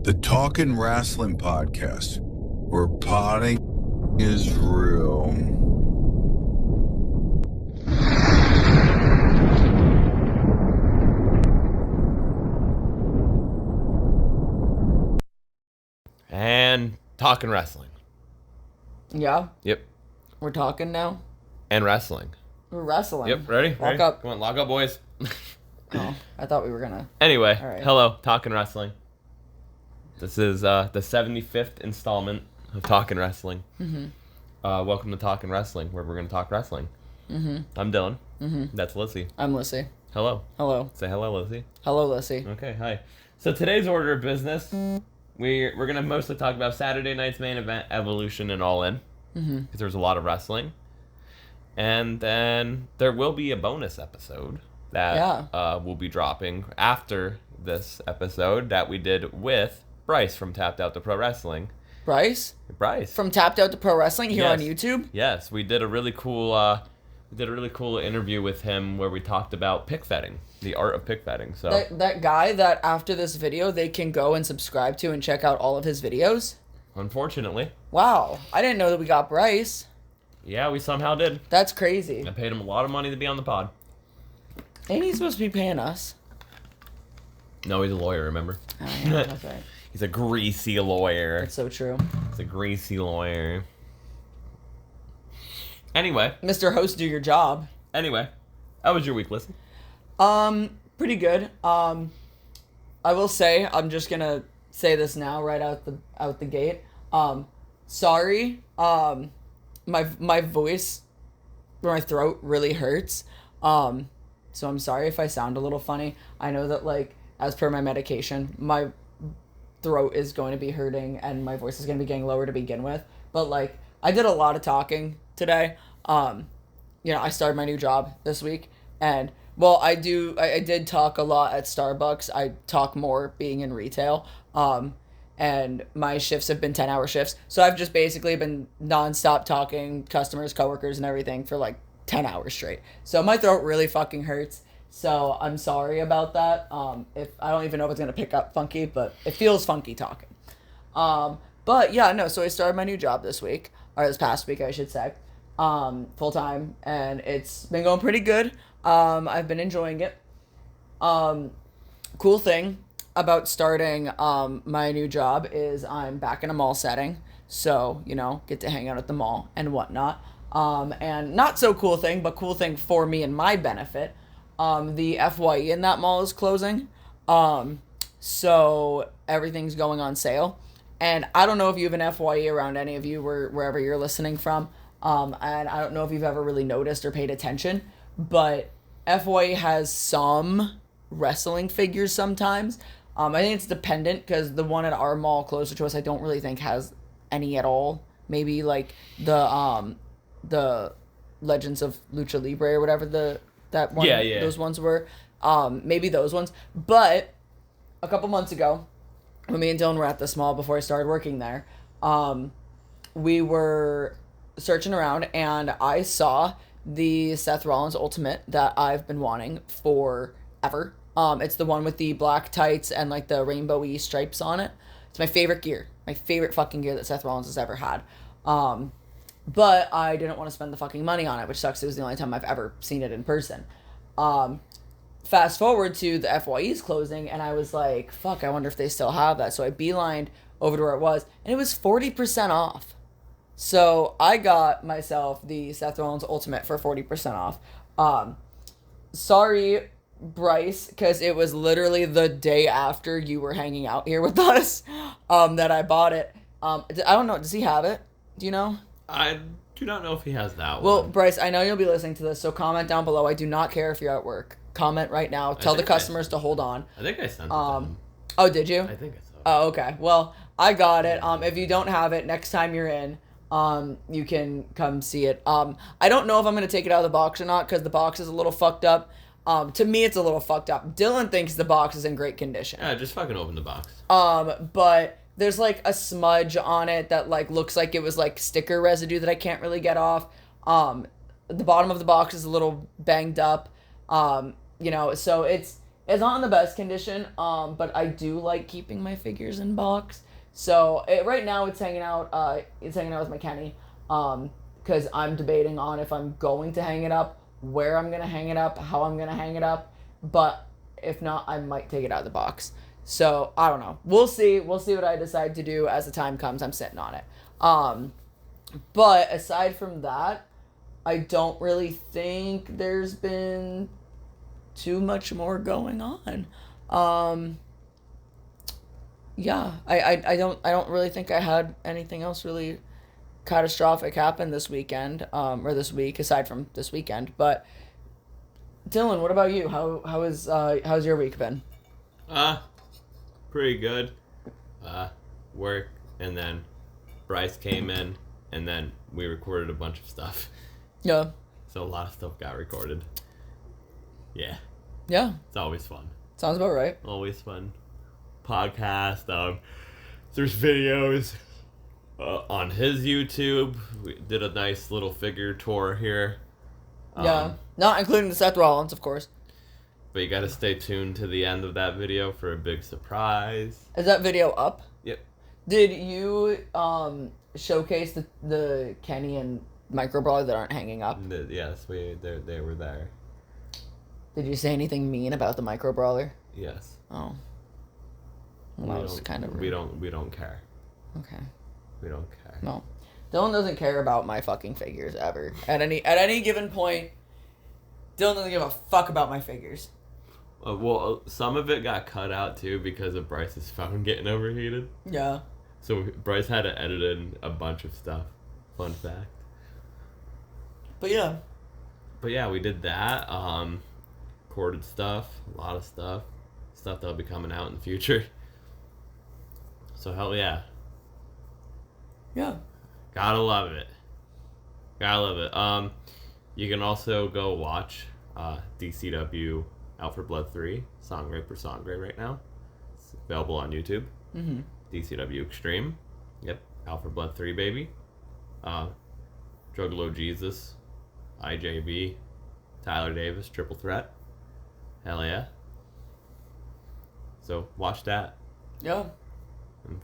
The Talkin Wrasslin podcast, where potting is real. And Talkin Wrasslin. Yeah? Yep. We're talking now? And wrestling. We're wrestling. Yep, ready? Lock Ready? up. Come on, lock up, boys. Oh, I thought we were gonna... Anyway, All right. hello, Talkin Wrasslin. This is the 75th installment of Talkin Wrasslin. Mm-hmm. Welcome to Talkin Wrasslin, where we're going to talk wrestling. Mm-hmm. I'm Dylan. Mm-hmm. That's Lyssie. I'm Lyssie. Hello. Hello. Say hello, Lyssie. Hello, Lyssie. Okay, hi. So today's order of business, we're going to mostly talk about Saturday night's main event, Evolution and All In, Mm-hmm. because there's a lot of wrestling. And then there will be a bonus episode that will be dropping after this episode that we did with Bryce from Tapped Out to Pro Wrestling. Bryce? Bryce. From Tapped Out to Pro Wrestling here on Yes. YouTube? Yes, we did a really cool interview with him where we talked about pick fetting, the art of pick fetting. So That guy that after this video they can go and subscribe to and check out all of his videos? unfortunately, Wow. I didn't know that we got Bryce. yeah, we somehow did. That's crazy. I paid him a lot of money to be on the pod. Ain't he supposed to be paying us? No, he's a lawyer, remember? Oh, yeah, that's right. He's a greasy lawyer. That's so true. He's a greasy lawyer. Anyway, Mr. Host, do your job. how was your week, listen? Pretty good. I will say, I'm just gonna say this now, right out the gate. Sorry. My voice, my throat really hurts. So I'm sorry if I sound a little funny. I know that, like, as per my medication, my throat is going to be hurting and my voice is going to be getting lower to begin with. But, like, I did a lot of talking today. I started my new job this week, and well, I did talk a lot at Starbucks. I talk more being in retail. And my shifts have been 10-hour shifts. So I've just basically been nonstop talking customers, coworkers, and everything for like 10 hours straight. So my throat really fucking hurts. So I'm sorry about that. If I don't even know if it's gonna pick up funky, but it feels funky talking. But yeah, no, so I started my new job this week, or this past week, I should say, full time, and it's been going pretty good. I've been enjoying it. Cool thing about starting my new job is I'm back in a mall setting, so get to hang out at the mall and whatnot. And not so cool thing, but cool thing for me and my benefit. The FYE in that mall is closing, so everything's going on sale. And I don't know if you have an FYE around any of you wherever you're listening from. And I don't know if you've ever really noticed or paid attention, but FYE has some wrestling figures sometimes. I think it's dependent because the one at our mall closer to us, I don't really think has any at all. Maybe like the Legends of Lucha Libre or whatever that one those ones were. Maybe those ones. But a couple months ago, when me and Dylan were at this mall before I started working there, we were searching around and I saw the Seth Rollins Ultimate that I've been wanting forever. It's the one with the black tights and like the rainbowy stripes on it. It's my favorite gear. My favorite fucking gear that Seth Rollins has ever had. But I didn't want to spend the fucking money on it, which sucks. It was the only time I've ever seen it in person. Fast forward to the FYE's closing, and I was like, fuck, I wonder if they still have that. So I beelined over to where it was, and it was 40% off. So I got myself the Seth Rollins Ultimate for 40% off. Sorry, Bryce, because it was literally the day after you were hanging out here with us that I bought it. I don't know. Does he have it? Do you know? I do not know if he has that Well, one. Bryce, I know you'll be listening to this, so comment down below. I do not care if you're at work. Comment right now. Tell the customers to hold on. I think I sent it to him. Oh, did you? I think I saw it. Oh, okay. Well, I got it. If you don't have it, next time you're in, you can come see it. I don't know if I'm going to take it out of the box or not because the box is a little fucked up. To me, it's a little fucked up. Dylan thinks the box is in great condition. Yeah, just fucking open the box. But there's like a smudge on it that like looks like it was like sticker residue that I can't really get off. The bottom of the box is a little banged up. So it's It's not in the best condition, but I do like keeping my figures in box. So right now it's hanging out. It's hanging out with my Kenny, because I'm debating on if I'm going to hang it up, where I'm gonna hang it up, how I'm gonna hang it up. But if not, I might take it out of the box. So I don't know. We'll see. We'll see what I decide to do as the time comes. I'm sitting on it. But aside from that, I don't really think there's been too much more going on. Yeah, I don't really think I had anything else really catastrophic happen this weekend, or this week, aside from this weekend. But Dylan, what about you? How's your week been? Pretty good. Work, and then Bryce came in, and then we recorded a bunch of stuff. Yeah. So a lot of stuff got recorded. Yeah. Yeah. It's always fun. Sounds about right. Always fun. Podcast. There's videos on his YouTube. We did a nice little figure tour here. Yeah. Not including the Seth Rollins, of course. But you got to stay tuned to the end of that video for a big surprise. Is that video up? Yep. Did you showcase the Kenny and Micro Brawler that aren't hanging up? Yes, they were there. Did you say anything mean about the Micro Brawler? Yes. Oh. Well, that was kind of rude. We don't care. Okay. We don't care. No. Dylan doesn't care about my fucking figures ever. At any given point, Dylan doesn't give a fuck about my figures. Well, some of it got cut out too because of Bryce's phone getting overheated. Yeah. So Bryce had to edit in a bunch of stuff. Fun fact. But yeah, we did that. Recorded stuff, a lot of stuff that'll be coming out in the future. So hell yeah. Yeah. Gotta love it. You can also go watch DCW Out for Blood 3, Song Rape or Song Grade right now. It's available on YouTube. Mm-hmm. DCW Extreme. Yep. Out for Blood 3, baby. Juggalo Jesus, IJB, Tyler Davis, Triple Threat. Hell yeah. So watch that. Yeah. And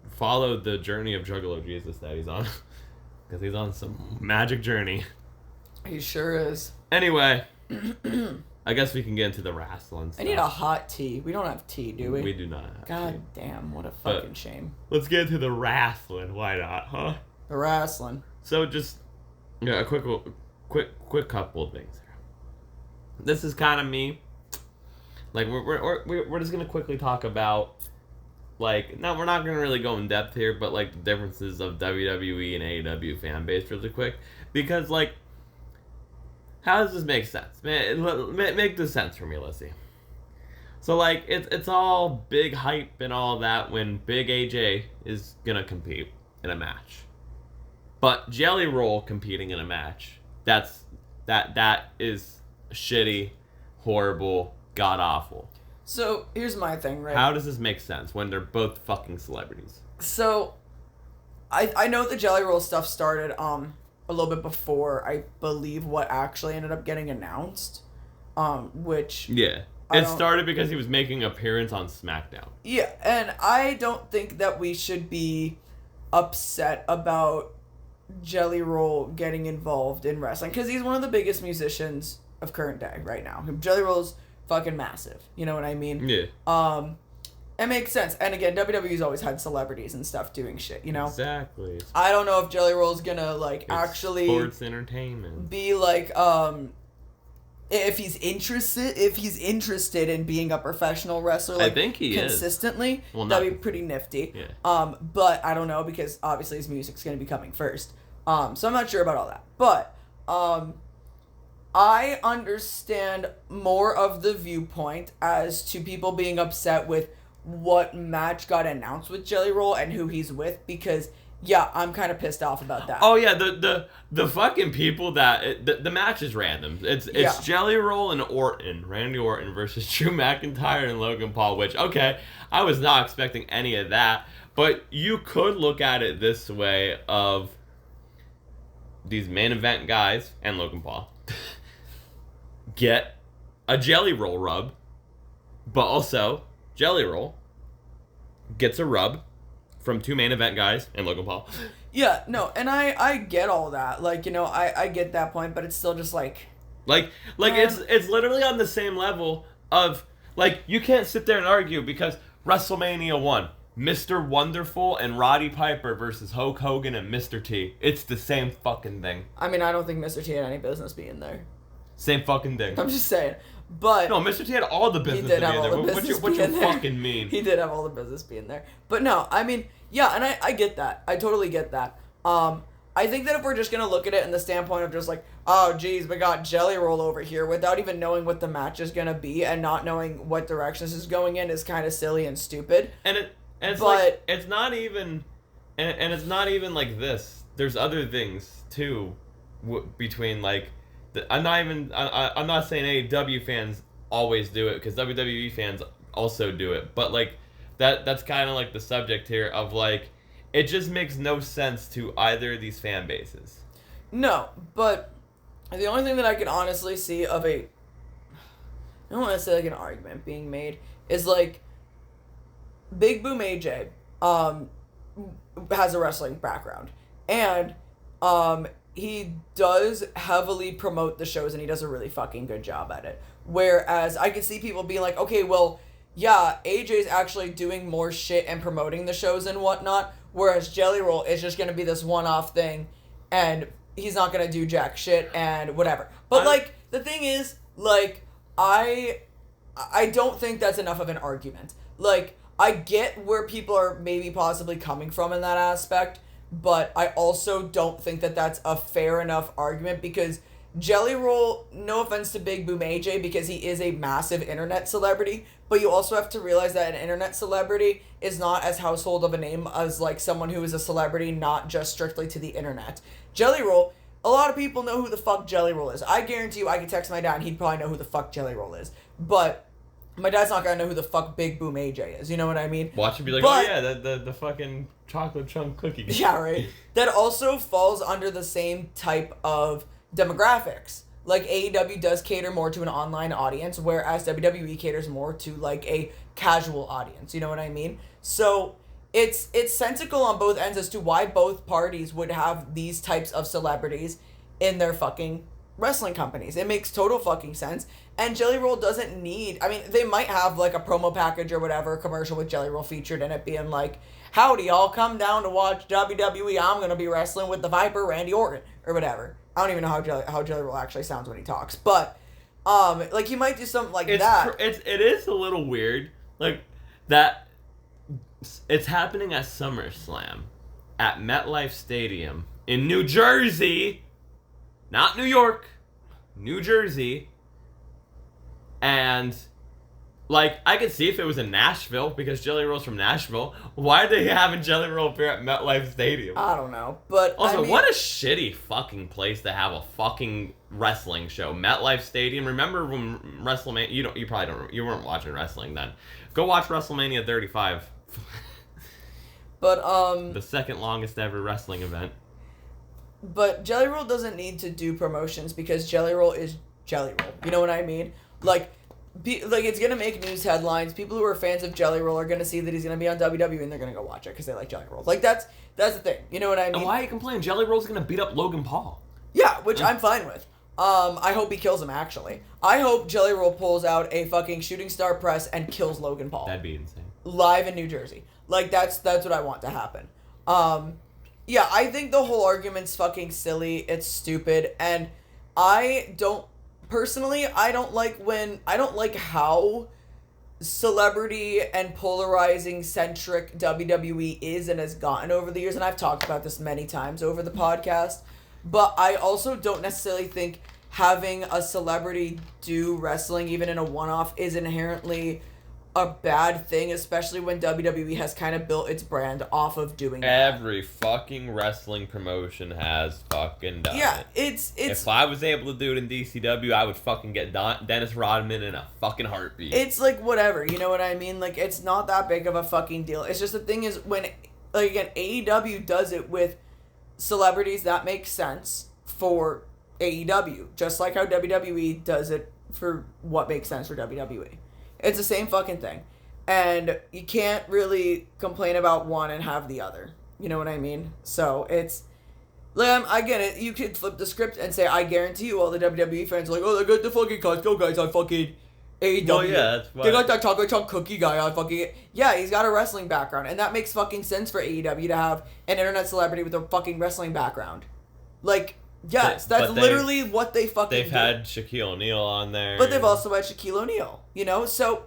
follow the journey of Juggalo Jesus that he's on. Because he's on some magic journey. He sure is. Anyway, I guess we can get into the wrestling stuff. I need a hot tea. We don't have tea, do we? We do not have God tea. damn, what a fucking shame. Let's get into the wrestling. Why not, huh? The wrestling. So just a quick couple of things. This is kind of me. Like we're just gonna quickly talk about, like, no, we're not gonna really go in depth here, but like the differences of WWE and AEW fan base really quick, because like, how does this make sense? Make this sense for me, Lyssie. So like it's all big hype and all that when Big AJ is gonna compete in a match, but Jelly Roll competing in a match, that is shitty, horrible, god awful. So here's my thing, right? How does this make sense when they're both fucking celebrities? So I know the Jelly Roll stuff started a little bit before, I believe, what actually ended up getting announced. Which yeah. It started because he was making an appearance on SmackDown. Yeah, and I don't think that we should be upset about Jelly Roll getting involved in wrestling, because he's one of the biggest musicians of current day right now. Jelly Roll's fucking massive. You know what I mean? Yeah. It makes sense. And again, WWE's always had celebrities and stuff doing shit, you know? Exactly. I don't know if Jelly Roll's gonna, like, actually... sports entertainment. Be, like, if he's interested in being a professional wrestler, like, I think he consistently, is. Well, that'd be pretty nifty. Yeah. But I don't know, because obviously his music's gonna be coming first. So I'm not sure about all that. But, I understand more of the viewpoint as to people being upset with what match got announced with Jelly Roll and who he's with, because yeah, I'm kind of pissed off about that. Oh yeah, the fucking people that the match is random. It's Jelly Roll and Randy Orton versus Drew McIntyre and Logan Paul, which, okay, I was not expecting any of that, but you could look at it this way of these main event guys and Logan Paul get a Jelly Roll rub But also, Jelly Roll gets a rub from 2 main event guys and Logan Paul. Yeah, no, and I get all that. Like, you know, I get that point, but it's still just like... It's literally on the same level of, like, you can't sit there and argue because WrestleMania 1, Mr. Wonderful and Roddy Piper versus Hulk Hogan and Mr. T. It's the same fucking thing. I mean, I don't think Mr. T had any business being there. Same fucking thing. I'm just saying. But... No, Mr. T had all the business to be in there. What you fucking mean? He did have all the business being there. But no, I mean, yeah, and I get that. I totally get that. I think that if we're just going to look at it in the standpoint of just like, oh, geez, we got Jelly Roll over here without even knowing what the match is going to be and not knowing what direction this is going in is kind of silly and stupid. And it's not even like this. There's other things, too, between, like, I'm not saying AEW fans always do it, because WWE fans also do it, but, like, that's kind of, like, the subject here of, like, it just makes no sense to either of these fan bases. No, but the only thing that I can honestly see of I don't want to say like an argument being made, is like Big Boom AJ has a wrestling background, and he does heavily promote the shows, and he does a really fucking good job at it. Whereas I could see people being like, okay, well, yeah, AJ's actually doing more shit and promoting the shows and whatnot, whereas Jelly Roll is just going to be this one-off thing, and he's not going to do jack shit and whatever. But, like, the thing is, like, I don't think that's enough of an argument. Like, I get where people are maybe possibly coming from in that aspect, but I also don't think that that's a fair enough argument, because Jelly Roll, no offense to Big Boom AJ, because he is a massive internet celebrity, but you also have to realize that an internet celebrity is not as household of a name as, like, someone who is a celebrity not just strictly to the internet. Jelly Roll, a lot of people know who the fuck Jelly Roll is. I guarantee you I could text my dad and he'd probably know who the fuck Jelly Roll is. But my dad's not gonna know who the fuck Big Boom AJ is, you know what I mean? Watch him be like, oh yeah, the fucking chocolate chunk cookie. Yeah, right. That also falls under the same type of demographics. Like, AEW does cater more to an online audience, whereas WWE caters more to, like, a casual audience. You know what I mean? So it's sensical on both ends as to why both parties would have these types of celebrities in their fucking wrestling companies. It makes total fucking sense. And Jelly Roll doesn't need... I mean, they might have, like, a promo package or whatever, a commercial with Jelly Roll featured in it being like, howdy, y'all, come down to watch WWE. I'm going to be wrestling with the Viper, Randy Orton, or whatever. I don't even know how Jelly Roll actually sounds when he talks, but like, he might do something like that. It is a little weird, like that. It's happening at SummerSlam at MetLife Stadium in New Jersey, not New York, New Jersey, and like, I could see if it was in Nashville, because Jelly Roll's from Nashville. Why are they having Jelly Roll appear at MetLife Stadium? I don't know, but also, I mean, what a shitty fucking place to have a fucking wrestling show. MetLife Stadium. Remember when WrestleMania? You probably don't. You weren't watching wrestling then. Go watch WrestleMania 35. But the second longest ever wrestling event. But Jelly Roll doesn't need to do promotions, because Jelly Roll is Jelly Roll. You know what I mean? Like, it's gonna make news headlines. People who are fans of Jelly Roll are gonna see that he's gonna be on WWE, and they're gonna go watch it because they like Jelly Roll. Like, that's the thing. You know what I mean? And why are you complaining? Jelly Roll's gonna beat up Logan Paul. Yeah, which I'm fine with. I hope he kills him, actually. I hope Jelly Roll pulls out a fucking shooting star press and kills Logan Paul. That'd be insane. Live in New Jersey. Like, that's what I want to happen. Yeah, I think the whole argument's fucking silly. It's stupid, and personally, I don't like how celebrity and polarizing centric WWE is and has gotten over the years, and I've talked about this many times over the podcast, but I also don't necessarily think having a celebrity do wrestling, even in a one-off, is inherently a bad thing, especially when WWE has kind of built its brand off of doing that. Every fucking wrestling promotion has fucking done it. It's if I was able to do it in DCW, I would fucking get Dennis Rodman in a fucking heartbeat. It's like, whatever, you know what I mean? Like, it's not that big of a fucking deal. It's just, the thing is, when, like, again, AEW does it with celebrities, that makes sense for AEW, just like how WWE does it for what makes sense for WWE. It's the same fucking thing. And you can't really complain about one and have the other. You know what I mean? So it's... I get it. You could flip the script and say, I guarantee you all the WWE fans are like, oh, they got the fucking Costco guys on fucking AEW. Well, yeah, that's why. They got that chocolate chunk cookie guy on fucking... Yeah, he's got a wrestling background. And that makes fucking sense for AEW to have an internet celebrity with a fucking wrestling background. Like... Yes, that's literally what they fucking They've had Shaquille O'Neal on there. But they've also had Shaquille O'Neal, you know? So,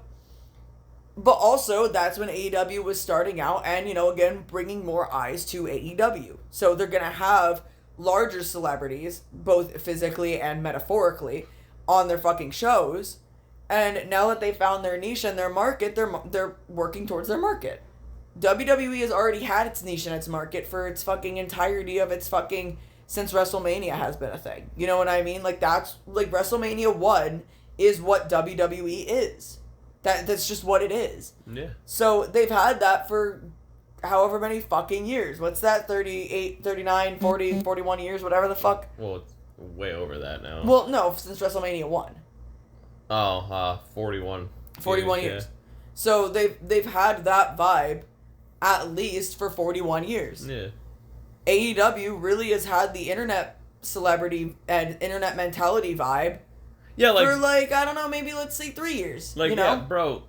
but also, that's when AEW was starting out and, you know, again, bringing more eyes to AEW. So they're going to have larger celebrities, both physically and metaphorically, on their fucking shows. And now that they found their niche and their market, they're working towards their market. WWE has already had its niche and its market for its fucking entirety of its fucking... since WrestleMania has been a thing. You know what I mean? Like, that's... Like, WrestleMania 1 is what WWE is. That's just what it is. Yeah. So, they've had that for however many fucking years. What's that? 38, 39, 40, 41 years? Whatever the fuck? Well, it's way over that now. Well, no, since WrestleMania 1. Oh, 41. 41 years. Yeah. So, they've had that vibe at least for 41 years. Yeah. AEW really has had the internet celebrity and internet mentality vibe. Yeah, like... For, like, I don't know, maybe let's say 3 years. Like, you know? yeah, bro.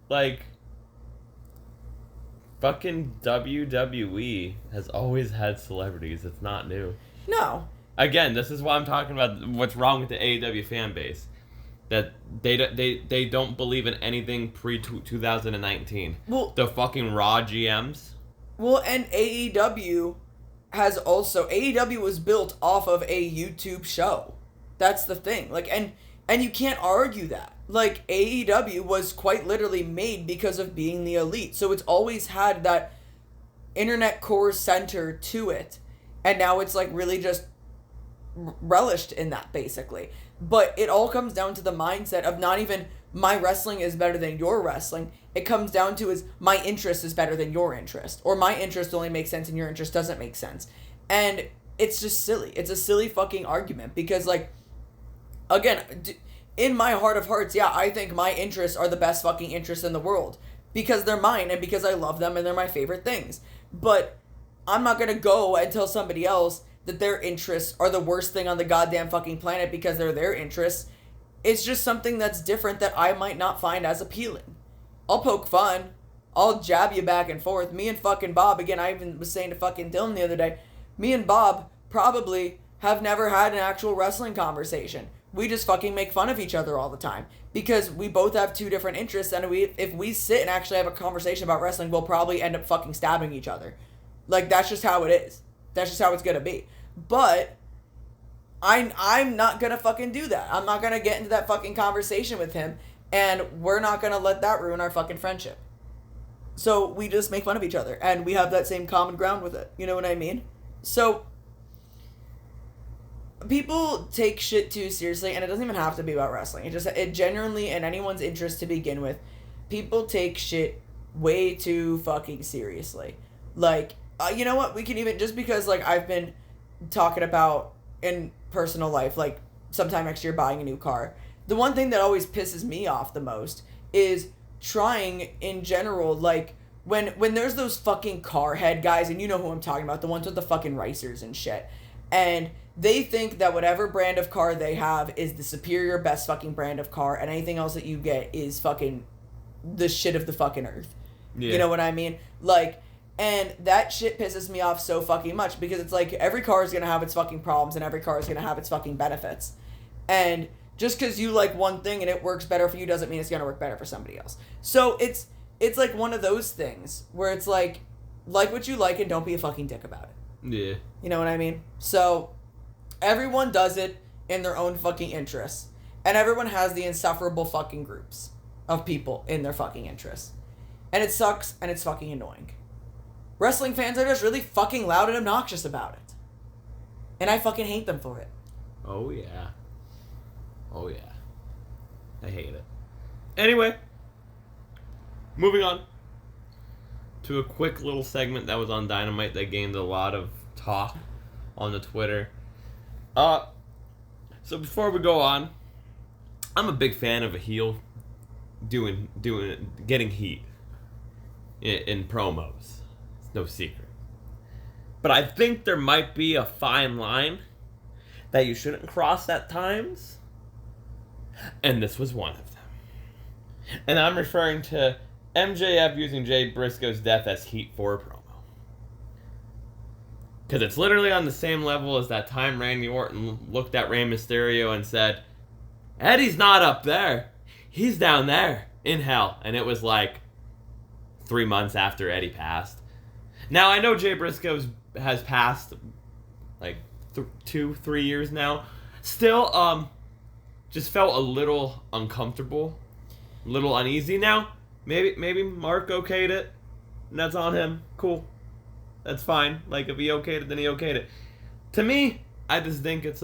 Like, fucking WWE has always had celebrities. It's not new. No. Again, this is why I'm talking about what's wrong with the AEW fan base. That they don't believe in anything pre-2019. Well... The fucking Raw GMs. Well, and AEW... has also... AEW was built off of a YouTube show. That's the thing. Like, and you can't argue that. Like, AEW was quite literally made because of being the elite. So it's always had that internet core center to it. And now it's, like, really just relished in that, basically. But it all comes down to the mindset of not even my wrestling is better than your wrestling. It comes down to is my interest is better than your interest. Or my interest only makes sense and your interest doesn't make sense. And it's just silly. It's a silly fucking argument. Because, like, again, in my heart of hearts, yeah, I think my interests are the best fucking interests in the world. Because they're mine and because I love them and they're my favorite things. But I'm not going to go and tell somebody else that their interests are the worst thing on the goddamn fucking planet because they're their interests. It's just something that's different that I might not find as appealing. I'll poke fun. I'll jab you back and forth. Me and fucking Bob, again, I even was saying to fucking Dylan the other day, me and Bob probably have never had an actual wrestling conversation. We just fucking make fun of each other all the time. Because we both have two different interests, and if we sit and actually have a conversation about wrestling, we'll probably end up fucking stabbing each other. Like, that's just how it is. That's just how it's gonna be. But I'm not gonna fucking do that. I'm not gonna get into that fucking conversation with him, and we're not gonna let that ruin our fucking friendship. So we just make fun of each other, and we have that same common ground with it. You know what I mean? So people take shit too seriously, and it doesn't even have to be about wrestling. It genuinely, in anyone's interest to begin with, people take shit way too fucking seriously. Like, you know what? We can even, just because, like, I've been talking about in personal life, like, sometime next year buying a new car. The one thing that always pisses me off the most is trying, in general, like, when there's those fucking car head guys, and you know who I'm talking about, the ones with the fucking ricers and shit, and they think that whatever brand of car they have is the superior, best fucking brand of car, and anything else that you get is fucking the shit of the fucking earth. Yeah. You know what I mean? Like, and that shit pisses me off so fucking much, because it's like, every car is gonna have its fucking problems, and every car is gonna have its fucking benefits. And just because you like one thing and it works better for you doesn't mean it's gonna work better for somebody else. So it's like one of those things where it's like what you like and don't be a fucking dick about it. Yeah. You know what I mean? So everyone does it in their own fucking interests. And everyone has the insufferable fucking groups of people in their fucking interests. And it sucks, and it's fucking annoying. Wrestling fans are just really fucking loud and obnoxious about it. And I fucking hate them for it. Oh, yeah. Oh, yeah. I hate it. Anyway, moving on to a quick little segment that was on Dynamite that gained a lot of talk on the Twitter. So before we go on, I'm a big fan of a heel getting heat in promos. It's no secret. But I think there might be a fine line that you shouldn't cross at times. And this was one of them. And I'm referring to MJF using Jay Briscoe's death as heat for a promo. Because it's literally on the same level as that time Randy Orton looked at Rey Mysterio and said, Eddie's not up there. He's down there in hell. And it was like 3 months after Eddie passed. Now, I know Jay Briscoe has passed like 2-3 years now. Still, just felt a little uncomfortable, a little uneasy. Now, maybe Mark okayed it, and that's on him. Cool. That's fine. Like, if he okayed it, then he okayed it. To me, I just think it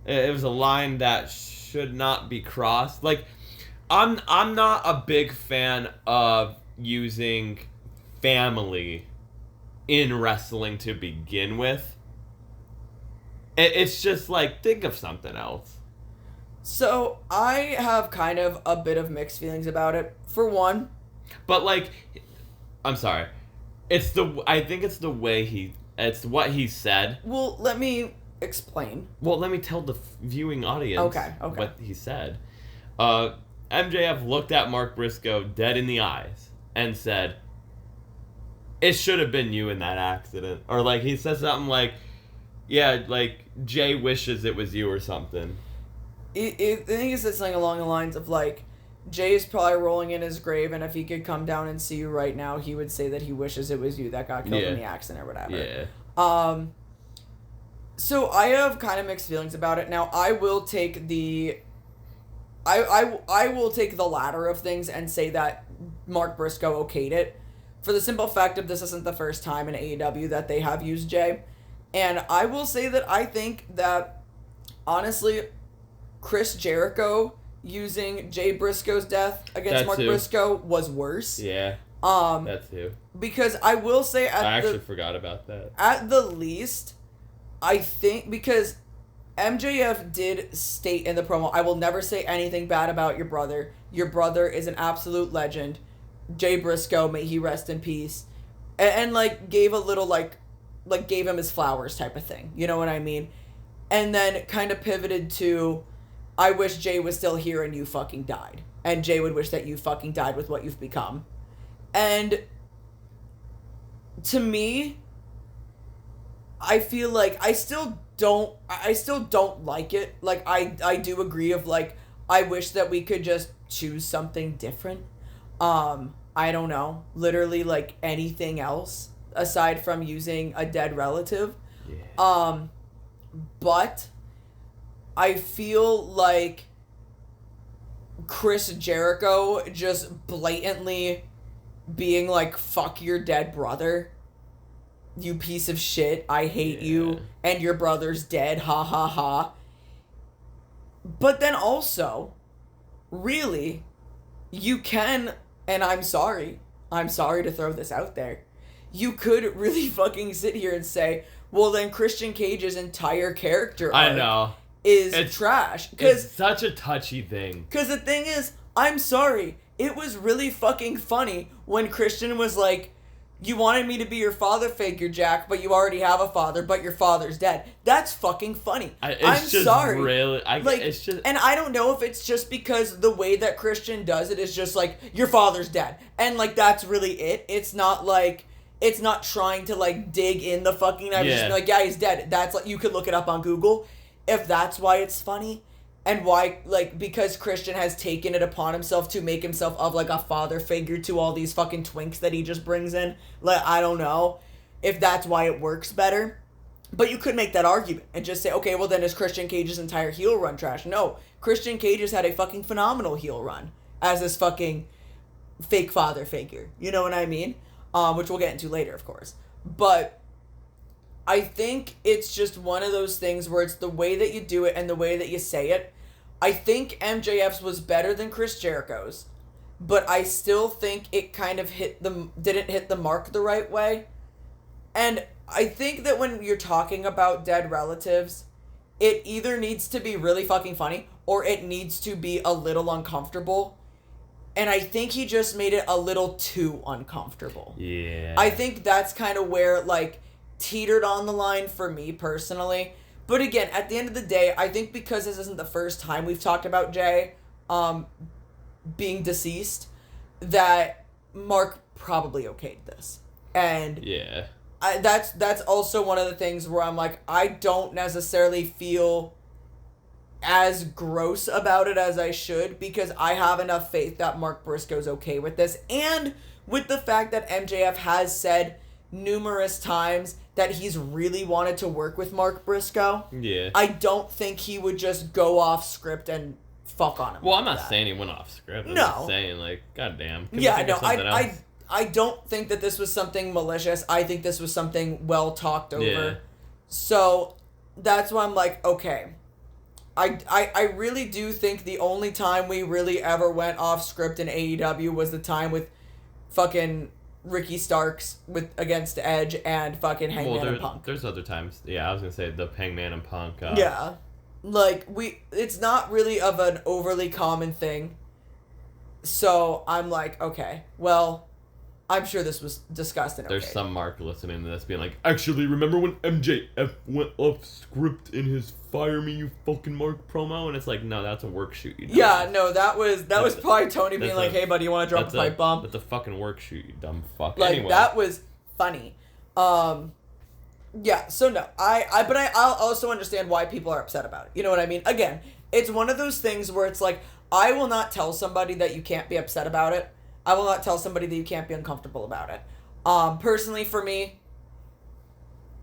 was a line that should not be crossed. Like, I'm not a big fan of using family in wrestling to begin with. It's just like, think of something else. So, I have kind of a bit of mixed feelings about it. For one. But, like, I'm sorry. I think it's the way it's what he said. Well, let me explain. Well, let me tell the viewing audience what he said. MJF looked at Mark Briscoe dead in the eyes and said, it should have been you in that accident. Or, like, he said something like, yeah, like, Jay wishes it was you or something. I think he said something along the lines of, like, Jay is probably rolling in his grave, and if he could come down and see you right now, he would say that he wishes it was you that got killed in the accident or whatever. Yeah. So I have kind of mixed feelings about it. Now, I will take I will take the latter of things and say that Mark Briscoe okayed it, for the simple fact of this isn't the first time in AEW that they have used Jay. And I will say that I think that, honestly, Chris Jericho using Jay Briscoe's death against Mark Briscoe was worse. Yeah. That too. Because I will say I actually forgot about that. At the least, I think, because MJF did state in the promo, I will never say anything bad about your brother. Your brother is an absolute legend. Jay Briscoe, may he rest in peace. And like, gave a little, like, gave him his flowers type of thing. You know what I mean? And then kind of pivoted to, I wish Jay was still here and you fucking died. And Jay would wish that you fucking died with what you've become. And to me, I feel like I still don't like it. Like, I do agree of, like, I wish that we could just choose something different. I don't know. Literally, like, anything else aside from using a dead relative. Yeah. But I feel like Chris Jericho just blatantly being like, fuck your dead brother, you piece of shit, I hate you, and your brother's dead, ha ha ha. But then also, really, you can, and I'm sorry to throw this out there, you could really fucking sit here and say, well, then Christian Cage's entire character arc is trash. It's such a touchy thing. Because the thing is, I'm sorry, it was really fucking funny when Christian was like, you wanted me to be your father figure, Jack, but you already have a father, but your father's dead. That's fucking funny. I'm sorry. Really, and I don't know if it's just because the way that Christian does it is just like, your father's dead. And like, that's really it. It's not like, it's not trying to like dig in the fucking knife. It's just like, yeah, he's dead. That's like, you could look it up on Google. If that's why it's funny, and why, like, because Christian has taken it upon himself to make himself of like a father figure to all these fucking twinks that he just brings in. Like, I don't know if that's why it works better. But you could make that argument and just say, okay, well then is Christian Cage's entire heel run trash? No, Christian Cage has had a fucking phenomenal heel run as this fucking fake father figure. You know what I mean? Which we'll get into later, of course. But I think it's just one of those things where it's the way that you do it and the way that you say it. I think MJF's was better than Chris Jericho's, but I still think it kind of didn't hit the mark the right way. And I think that when you're talking about dead relatives, it either needs to be really fucking funny or it needs to be a little uncomfortable. And I think he just made it a little too uncomfortable. Yeah. I think that's kind of where it, like, teetered on the line for me personally. But again, at the end of the day, I think because this isn't the first time we've talked about Jay being deceased, that Mark probably okayed this. And yeah, that's also one of the things where I'm like, I don't necessarily feel as gross about it as I should, because I have enough faith that Mark Briscoe's okay with this, and with the fact that MJF has said numerous times that he's really wanted to work with Mark Briscoe. Yeah. I don't think he would just go off script and fuck on him. Well, I'm not saying he went off script. I'm just saying, like, goddamn. Yeah, no, I don't think that this was something malicious. I think this was something well talked over. Yeah. So that's why I'm like, okay. I really do think the only time we really ever went off script in AEW was the time with fucking Ricky Starks against Edge and fucking Hangman and Punk. There's other times. Yeah, I was gonna say the Hangman and Punk. Yeah, like it's not really of an overly common thing. So I'm like, okay, well, I'm sure this was discussed and okay. There's some Mark listening to this being like, actually, remember when MJF went off script in his "Fire Me, You Fucking Mark" promo? And it's like, no, that's a work shoot. You yeah, no, that was probably Tony being like, hey, buddy, you want to drop a pipe bomb? That's a fucking work shoot, you dumb fuck. Like, anyway. that was funny. Yeah, so no, I'll also understand why people are upset about it. You know what I mean? Again, it's one of those things where it's like, I will not tell somebody that you can't be upset about it. I will not tell somebody that you can't be uncomfortable about it. Personally, for me,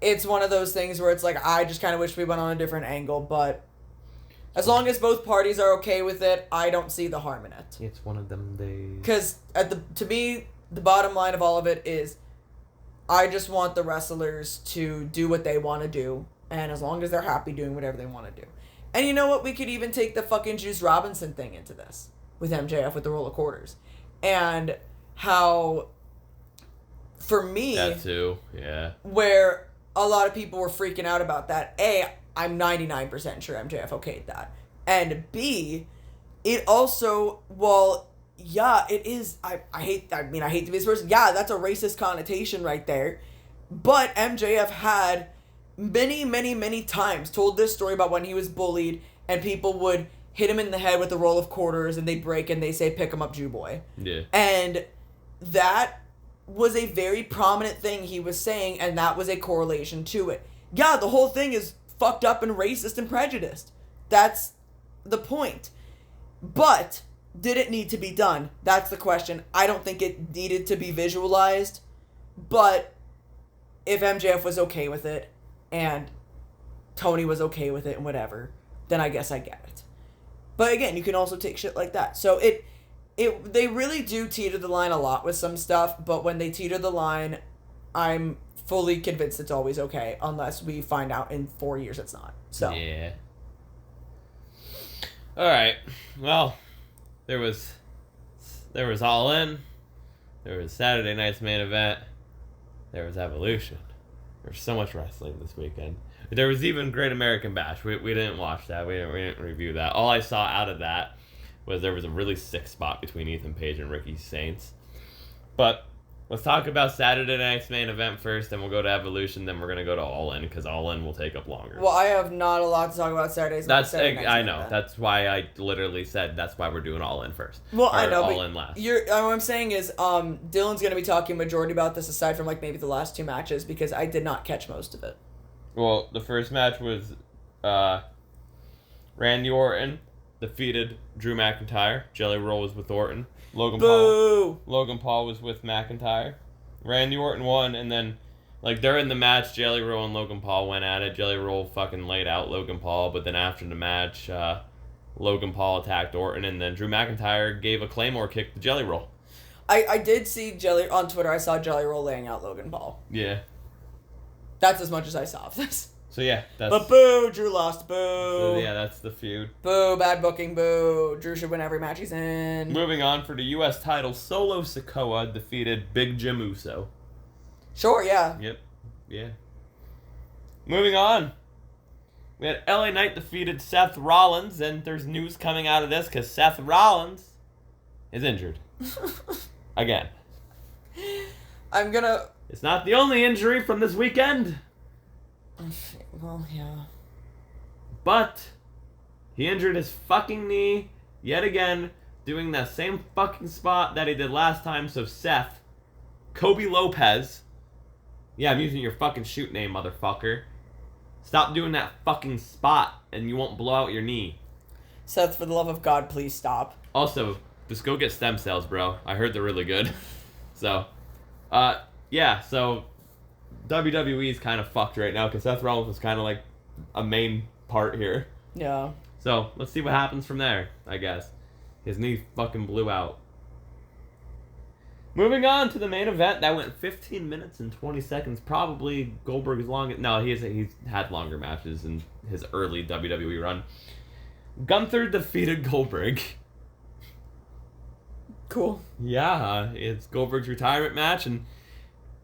it's one of those things where it's like, I just kind of wish we went on a different angle, but as long as both parties are okay with it, I don't see the harm in it. It's one of them days. Because to me, the bottom line of all of it is, I just want the wrestlers to do what they want to do, and as long as they're happy doing whatever they want to do. And you know what? We could even take the fucking Juice Robinson thing into this with MJF with the roll of quarters. And how, for me, that too, yeah. Where a lot of people were freaking out about that. A, I'm 99% sure MJF okayed that. And B, it also, well, yeah, it is, I hate to be this person. Yeah, that's a racist connotation right there. But MJF had many, many, many times told this story about when he was bullied and people would hit him in the head with a roll of quarters and they break and they say, pick him up, Jew boy. Yeah. And that was a very prominent thing he was saying, and that was a correlation to it. Yeah, the whole thing is fucked up and racist and prejudiced. That's the point. But did it need to be done? That's the question. I don't think it needed to be visualized, but if MJF was okay with it and Tony was okay with it and whatever, then I guess I get it. But again, you can also take shit like that. So they really do teeter the line a lot with some stuff, but when they teeter the line, I'm fully convinced it's always okay, unless we find out in 4 years it's not. So yeah. All right. Well, there was All In. There was Saturday night's main event. There was Evolution. There's so much wrestling this weekend. There was even Great American Bash. We didn't watch that. We didn't review that. All I saw out of that was there was a really sick spot between Ethan Page and Ricky Saints. But let's talk about Saturday night's main event first, then we'll go to Evolution, then we're going to go to All In, because All In will take up longer. Well, I have not a lot to talk about Saturday night's I know. Event. That's why I literally said that's why we're doing All In first. Well, I know, All In last. What I'm saying is, Dylan's going to be talking majority about this, aside from like maybe the last two matches, because I did not catch most of it. Well, the first match was Randy Orton defeated Drew McIntyre. Jelly Roll was with Orton. Logan Paul was with McIntyre. Randy Orton won, and then, like, during the match, Jelly Roll and Logan Paul went at it. Jelly Roll fucking laid out Logan Paul, but then after the match, Logan Paul attacked Orton, and then Drew McIntyre gave a Claymore kick to Jelly Roll. I did see on Twitter, I saw Jelly Roll laying out Logan Paul. Yeah. That's as much as I saw of this. So yeah, but boo, Drew lost, boo. So yeah, that's the feud. Boo, bad booking, boo. Drew should win every match he's in. Moving on, for the U.S. title, Solo Sikoa defeated Big Jim Uso. Sure, yeah. Yep, yeah. Moving on, we had LA Knight defeated Seth Rollins, and there's news coming out of this because Seth Rollins is injured. Again. It's not the only injury from this weekend. Well, yeah. But he injured his fucking knee yet again, doing that same fucking spot that he did last time. So Seth, Kobe Lopez. Yeah, I'm using your fucking shoot name, motherfucker. Stop doing that fucking spot and you won't blow out your knee. Seth, for the love of God, please stop. Also, just go get stem cells, bro. I heard they're really good. So, yeah, so WWE is kind of fucked right now because Seth Rollins was kind of like a main part here. Yeah. So, let's see what happens from there, I guess. His knee fucking blew out. Moving on to the main event, that went 15 minutes and 20 seconds. Probably Goldberg's longest. No, he's had longer matches in his early WWE run. Gunther defeated Goldberg. Cool. Yeah, it's Goldberg's retirement match, and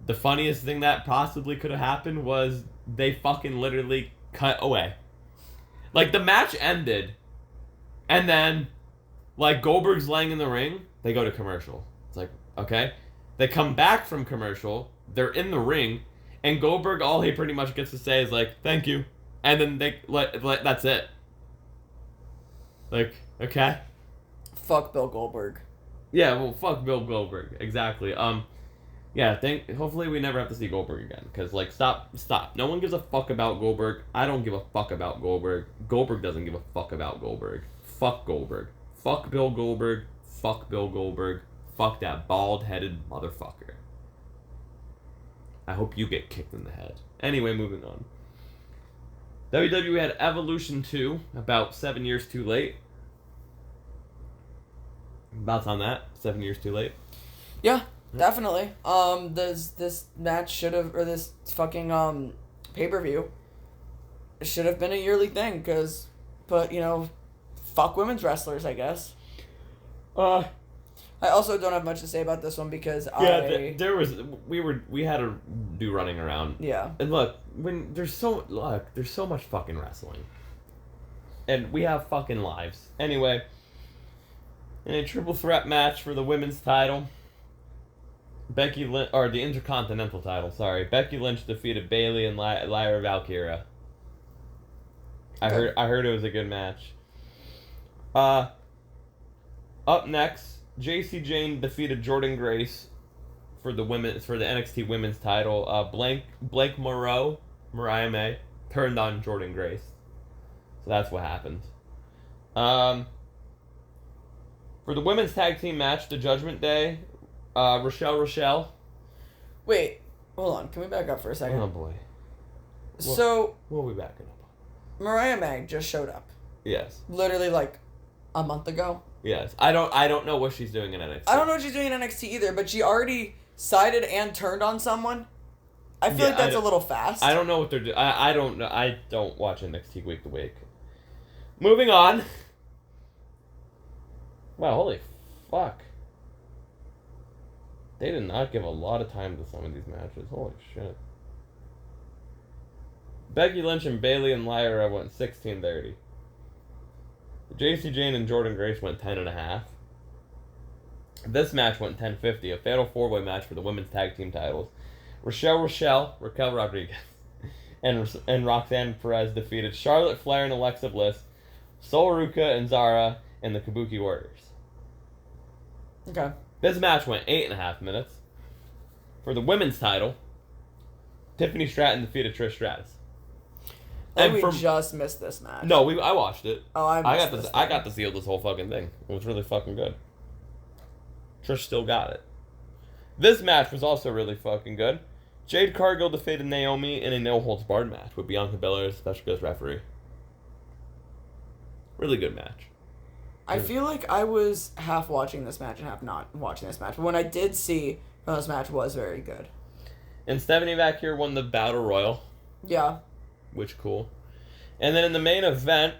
the funniest thing that possibly could have happened was they fucking literally cut away. Like, the match ended, and then, like, Goldberg's laying in the ring, they go to commercial. It's like, okay. They come back from commercial, they're in the ring, and Goldberg, all he pretty much gets to say is like, thank you. And then they that's it. Like, okay. Fuck Bill Goldberg. Yeah, well, fuck Bill Goldberg. Exactly. Yeah, hopefully we never have to see Goldberg again. Because, like, stop. No one gives a fuck about Goldberg. I don't give a fuck about Goldberg. Goldberg doesn't give a fuck about Goldberg. Fuck Goldberg. Fuck Bill Goldberg. Fuck Bill Goldberg. Fuck that bald-headed motherfucker. I hope you get kicked in the head. Anyway, moving on. WWE had Evolution 2, about 7 years too late. Thoughts on that? 7 years too late? Yeah, definitely. This match should have, or this fucking pay-per-view should have been a yearly thing, but you know, fuck women's wrestlers, I guess. I also don't have much to say about this one because we had to do running around. Yeah. And look, there's so much fucking wrestling. And we have fucking lives. Anyway, in a triple threat match for the women's title, the Intercontinental title, sorry. Becky Lynch defeated Bayley and Lyra Valkyria. I heard it was a good match. Up next, JC Jane defeated Jordynne Grace for the NXT Women's title. Blake Mariah May turned on Jordynne Grace, so that's what happened. For the women's tag team match, the Judgment Day, Rochelle. Wait, hold on. Can we back up for a second? Oh boy. What are we backing up on? Mariah May just showed up. Yes. Literally like a month ago. Yes. I don't know what she's doing in NXT. I don't know what she's doing in NXT either, but she already sided and turned on someone. I feel like that's a little fast. I don't know what they're doing. I don't know. I don't watch NXT week to week. Moving on. Wow, holy fuck. They did not give a lot of time to some of these matches. Holy shit. Becky Lynch and Bayley and Lyra went 16:30. JC Jane and Jordynne Grace went 10.5. This match went 10:50, a fatal four-way match for the women's tag team titles. Raquel Rodriguez, and Roxanne Perez defeated Charlotte Flair and Alexa Bliss, Sol Ruca and Zara, and the Kabuki Warriors. Okay. This match went 8.5 minutes. For the women's title, Tiffany Stratton defeated Trish Stratus. And we just missed this match. No, I watched it. Oh, I got to see this whole fucking thing. It was really fucking good. Trish still got it. This match was also really fucking good. Jade Cargill defeated Naomi in a no-holds-barred match with Bianca Belair as special guest referee. Really good match. I feel like I was half watching this match and half not watching this match. But when I did see, this match was very good. And Stephanie back here won the Battle Royal. Yeah. Which cool. And then in the main event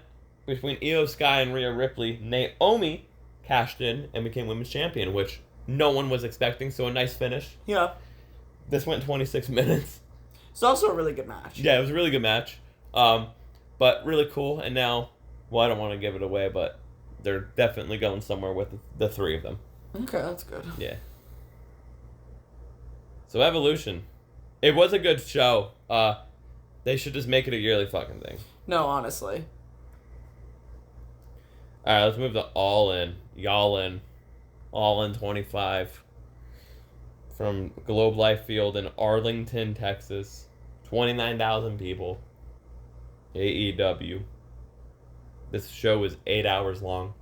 between Io Sky and Rhea Ripley, Naomi cashed in and became women's champion, which no one was expecting, so a nice finish. Yeah. This went 26 minutes. It's also a really good match. Yeah, it was a really good match. But really cool. And now, well, I don't want to give it away, but they're definitely going somewhere with the three of them. Okay, that's good. Yeah. So Evolution. It was a good show. They should just make it a yearly fucking thing. No, honestly. Alright, let's move to All In. YALL In. All In 25. From Globe Life Field in Arlington, Texas. 29,000 people. AEW. This show was 8 hours long.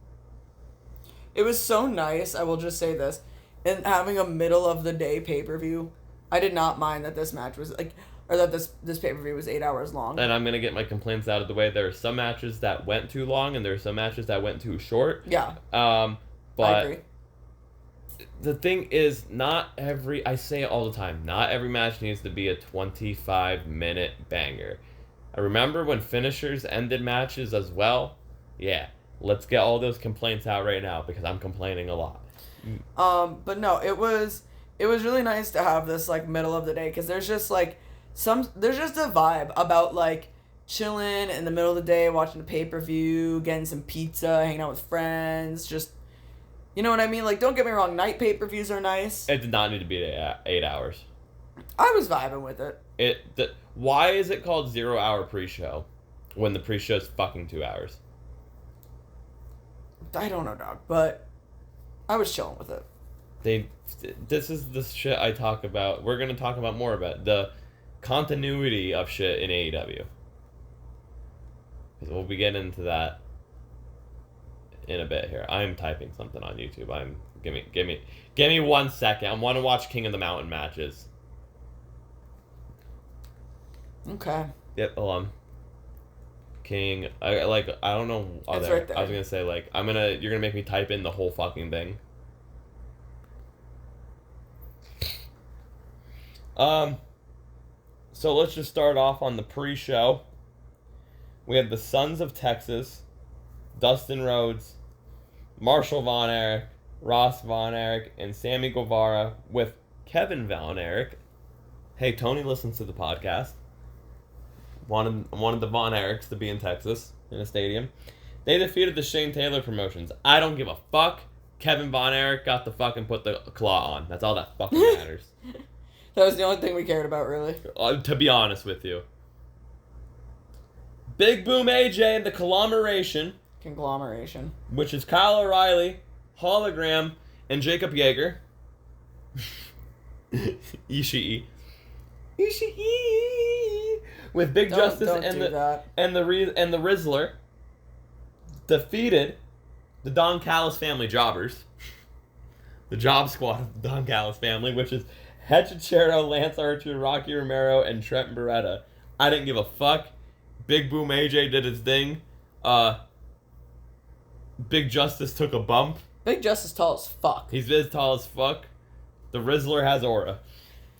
It was so nice, I will just say this. In having a middle of the day pay-per-view, I did not mind that this match was this pay-per-view was 8 hours long. And I'm going to get my complaints out of the way. There are some matches that went too long, and there are some matches that went too short. Yeah. But I agree. The thing is, I say it all the time, not every match needs to be a 25-minute banger. I remember when finishers ended matches as well. Yeah, let's get all those complaints out right now, because I'm complaining a lot. But no, it was really nice to have this, like, middle of the day, because there's just, like, there's just a vibe about, like, chilling in the middle of the day, watching a pay-per-view, getting some pizza, hanging out with friends, just, you know what I mean? Like, don't get me wrong, night pay-per-views are nice. It did not need to be 8 hours. I was vibing with it. Why is it called 0 hour pre-show when the pre-show is fucking 2 hours? I don't know, dog, but I was chilling with it. This is the shit I talk about. We're going to talk about more about the continuity of shit in AEW. Because we'll be getting into that in a bit here. I'm typing something on YouTube. Give me 1 second. I want to watch King of the Mountain matches. Okay. Yep, hold on. King, I don't know. It's right there. I was gonna say, like, you're gonna make me type in the whole fucking thing. So let's just start off on the pre-show. We had the Sons of Texas, Dustin Rhodes, Marshall Von Erich, Ross Von Erich, and Sammy Guevara with Kevin Von Erich. Hey, Tony listens to the podcast. Wanted the Von Erichs to be in Texas in a stadium. They defeated the Shane Taylor promotions. I don't give a fuck. Kevin Von Erich got to fucking put the claw on. That's all that fucking matters. That was the only thing we cared about, really. To be honest with you. Big Boom AJ and the Conglomeration. Which is Kyle O'Reilly, Hologram, and Jacob Yeager. Ishii. With Big Justice and the Rizzler defeated the Don Callis family jobbers. The Job Squad of the Don Callis family, which is Hechicero, Lance Archer, Rocky Romero, and Trent Beretta. I didn't give a fuck. Big Boom AJ did his thing. Big Justice took a bump. Big Justice tall as fuck. He's as tall as fuck. The Rizzler has aura,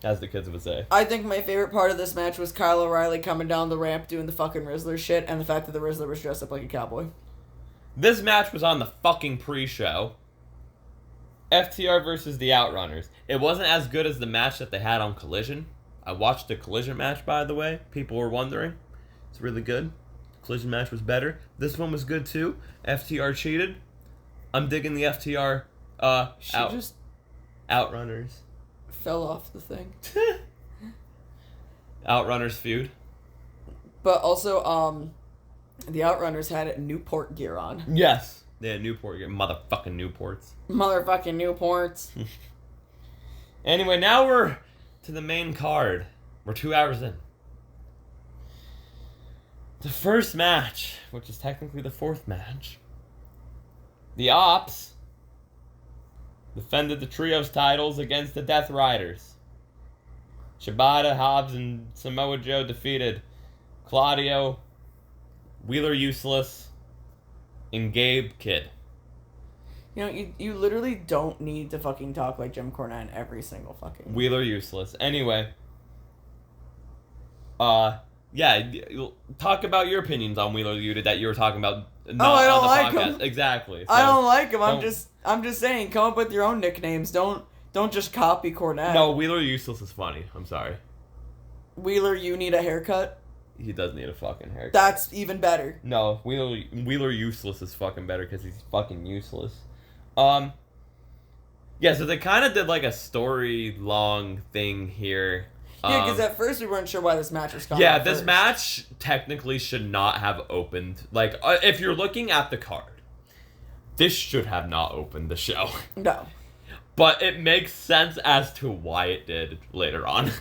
as the kids would say. I think my favorite part of this match was Kyle O'Reilly coming down the ramp doing the fucking Rizzler shit, and the fact that the Rizzler was dressed up like a cowboy. This match was on the fucking pre-show. FTR versus the Outrunners. It wasn't as good as the match that they had on Collision. I watched the Collision match, by the way. People were wondering. It's really good. Collision match was better. This one was good too. FTR cheated. I'm digging the FTR just Outrunners. Fell off the thing. Outrunners feud. But also, the Outrunners had Newport gear on. Yes. They had Newport gear. Motherfucking Newports. Anyway, now we're to the main card. We're 2 hours in. The first match, which is technically the fourth match. The Ops defended the Trios titles against the Death Riders. Shibata, Hobbs, and Samoa Joe defeated Claudio, Wheeler Useless, and Gabe Kidd. You know, you literally don't need to fucking talk like Jim Cornette in every single fucking... Wheeler Useless. Anyway. Yeah, talk about your opinions on Wheeler Yuta that you were talking about. I don't like him. Exactly. So I don't like him. I'm just saying, come up with your own nicknames. Don't just copy Cornette. No, Wheeler Useless is funny. I'm sorry. Wheeler, you need a haircut? He does need a fucking haircut. That's even better. No, Wheeler Useless is fucking better because he's fucking useless. Yeah, so they kind of did like a story-long thing here. Yeah, because at first we weren't sure why this match was coming. Yeah, this match technically should not have opened. Like, if you're looking at the card, this should have not opened the show. No. But it makes sense as to why it did later on.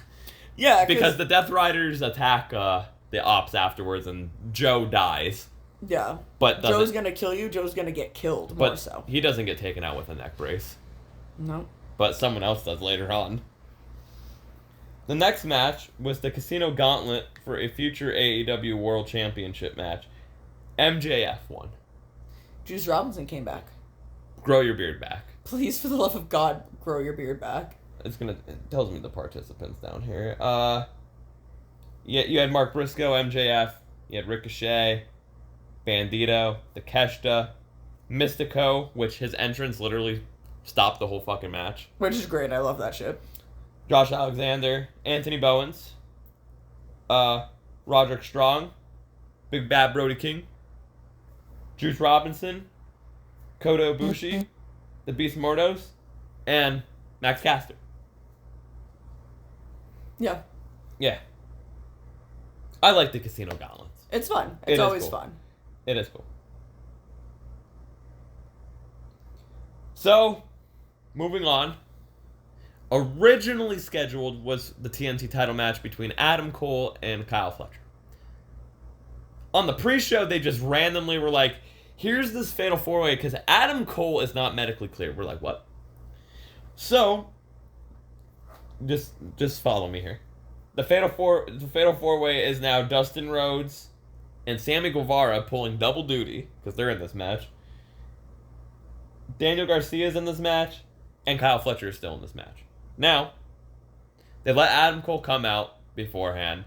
Yeah, because the Death Riders attack the Ops afterwards, and Joe dies. Yeah. But Joe's gonna kill you. Joe's gonna get killed. More so. He doesn't get taken out with a neck brace. No. But someone else does later on. The next match was the Casino Gauntlet for a future AEW World Championship match. MJF won. Juice Robinson came back. Grow your beard back. Please, for the love of God, grow your beard back. It tells me the participants down here. You had Mark Briscoe, MJF. You had Ricochet, Bandito, Takeshita, Mystico, which his entrance literally stopped the whole fucking match. Which is great. I love that shit. Josh Alexander, Anthony Bowens, Roderick Strong, Big Bad Brody King, Juice Robinson, Kota Ibushi, the Beast Mordos, and Max Caster. Yeah. Yeah. I like the Casino Gauntlets. It's fun. It's always cool. fun. It is cool. So, moving on. Originally scheduled was the TNT title match between Adam Cole and Kyle Fletcher. On the pre-show, they just randomly were like, here's this fatal four-way because Adam Cole is not medically cleared. We're like, what? So, just follow me here. The fatal four-way is now Dustin Rhodes and Sammy Guevara pulling double duty because they're in this match. Daniel Garcia's in this match, and Kyle Fletcher is still in this match. Now, they let Adam Cole come out beforehand.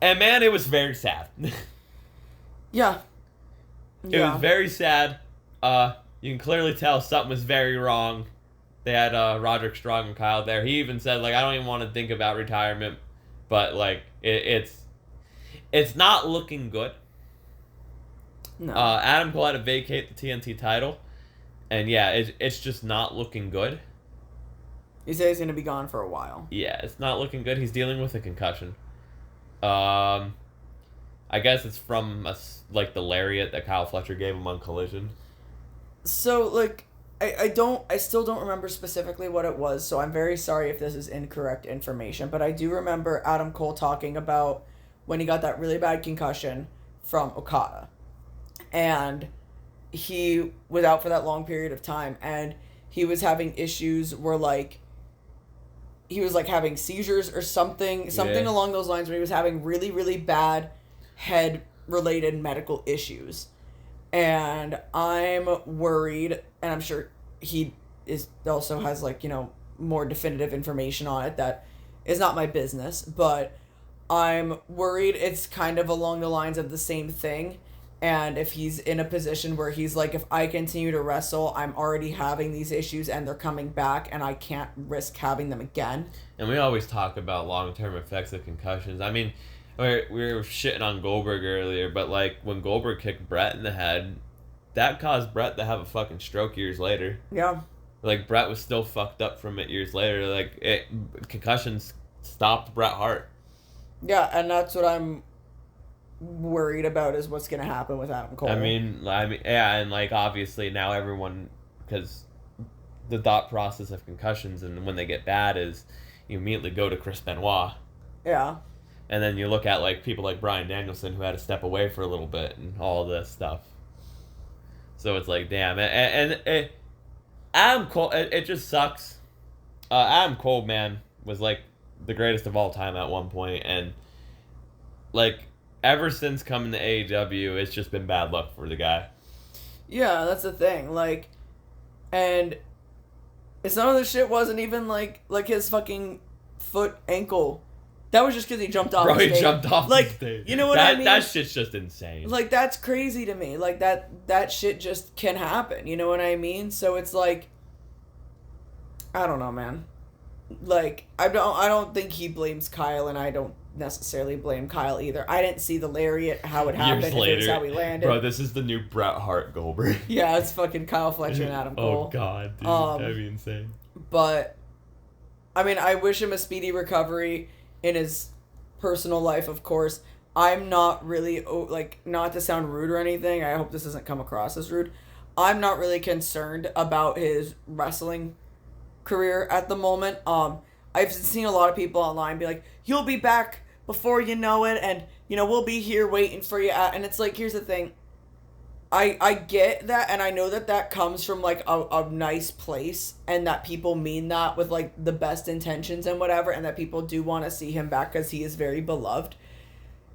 And man, it was very sad. Yeah. It was very sad. You can clearly tell something was very wrong. They had Roderick Strong and Kyle there. He even said, like, I don't even want to think about retirement. But, like, it's not looking good. No. Adam Cole had to vacate the TNT title. And, yeah, it's just not looking good. He said he's going to be gone for a while. Yeah, it's not looking good. He's dealing with a concussion. I guess it's from, the lariat that Kyle Fletcher gave him on Collision. So, like, I still don't remember specifically what it was, so I'm very sorry if this is incorrect information, but I do remember Adam Cole talking about when he got that really bad concussion from Okada. And he was out for that long period of time, and he was having issues where, like, he was, like, having seizures or something along those lines, where he was having really, really bad head-related medical issues. And I'm worried, and I'm sure he also has, like, you know, more definitive information on it that is not my business, but I'm worried it's kind of along the lines of the same thing. And if he's in a position where he's like, if I continue to wrestle, I'm already having these issues and they're coming back and I can't risk having them again. And we always talk about long-term effects of concussions. I mean, we were shitting on Goldberg earlier, but, like, when Goldberg kicked Brett in the head, that caused Brett to have a fucking stroke years later. Yeah. Like, Brett was still fucked up from it years later. Like, concussions stopped Bret Hart. Yeah, and that's what I'm worried about, is what's going to happen with Adam Cole. I mean, yeah, and, like, obviously now everyone, because the thought process of concussions and when they get bad is you immediately go to Chris Benoit. Yeah. And then you look at, like, people like Bryan Danielson who had to step away for a little bit and all this stuff. So it's like, damn. And Adam Cole, it just sucks. Adam Cole, man, was, like, the greatest of all time at one point. And, like, ever since coming to AEW, it's just been bad luck for the guy. Yeah, that's the thing. Like, and some of the shit wasn't even, like his fucking foot ankle. That was just because he jumped off the stage. He jumped off the stage. You know what I mean? That shit's just insane. Like, that's crazy to me. Like, that shit just can happen. You know what I mean? So it's like, I don't know, man. like, I don't think he blames Kyle, and I don't necessarily blame Kyle either. I didn't see the lariat, how it happened, Years later, if it was how he landed. Bro, this is the new Bret Hart Goldberg. Yeah, it's fucking Kyle Fletcher and Adam Cole. Oh, God, dude. That'd be insane. But, I mean, I wish him a speedy recovery in his personal life, of course. I'm not really, like, not to sound rude or anything, I hope this doesn't come across as rude, I'm not really concerned about his wrestling career at the moment. I've seen a lot of people online be like, you'll be back before you know it, and, you know, we'll be here waiting for you. And it's like, here's the thing. I get that, and I know that comes from, like, a nice place, and that people mean that with, like, the best intentions and whatever, and that people do want to see him back because he is very beloved.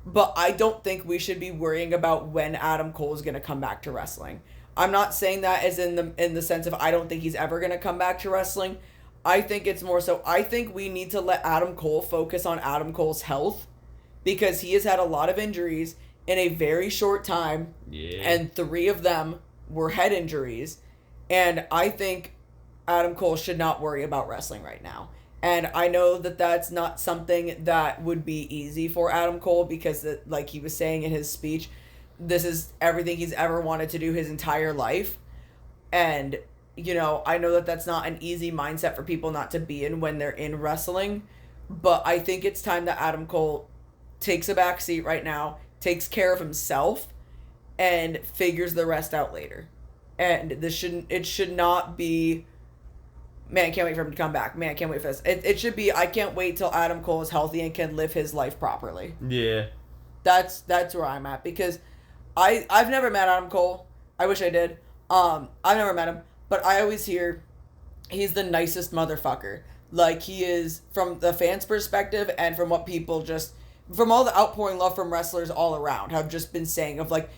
But I don't think we should be worrying about when Adam Cole is going to come back to wrestling. I'm not saying that as in the sense of I don't think he's ever going to come back to wrestling. I think it's more so I think we need to let Adam Cole focus on Adam Cole's health, because he has had a lot of injuries in a very short time, and 3 of them were head injuries, and I think Adam Cole should not worry about wrestling right now. And I know that that's not something that would be easy for Adam Cole, because, like he was saying in his speech, this is everything he's ever wanted to do his entire life. And, you know, I know that that's not an easy mindset for people not to be in when they're in wrestling. But I think it's time that Adam Cole takes a back seat right now, takes care of himself, and figures the rest out later. And it should not be, man, I can't wait for him to come back. Man, I can't wait for this. It should be, I can't wait till Adam Cole is healthy and can live his life properly. Yeah. That's where I'm at, because I've never met Adam Cole. I wish I did. I've never met him, but I always hear he's the nicest motherfucker. Like, he is, from the fans' perspective, and from what people just, from all the outpouring love from wrestlers all around, have just been saying of, like,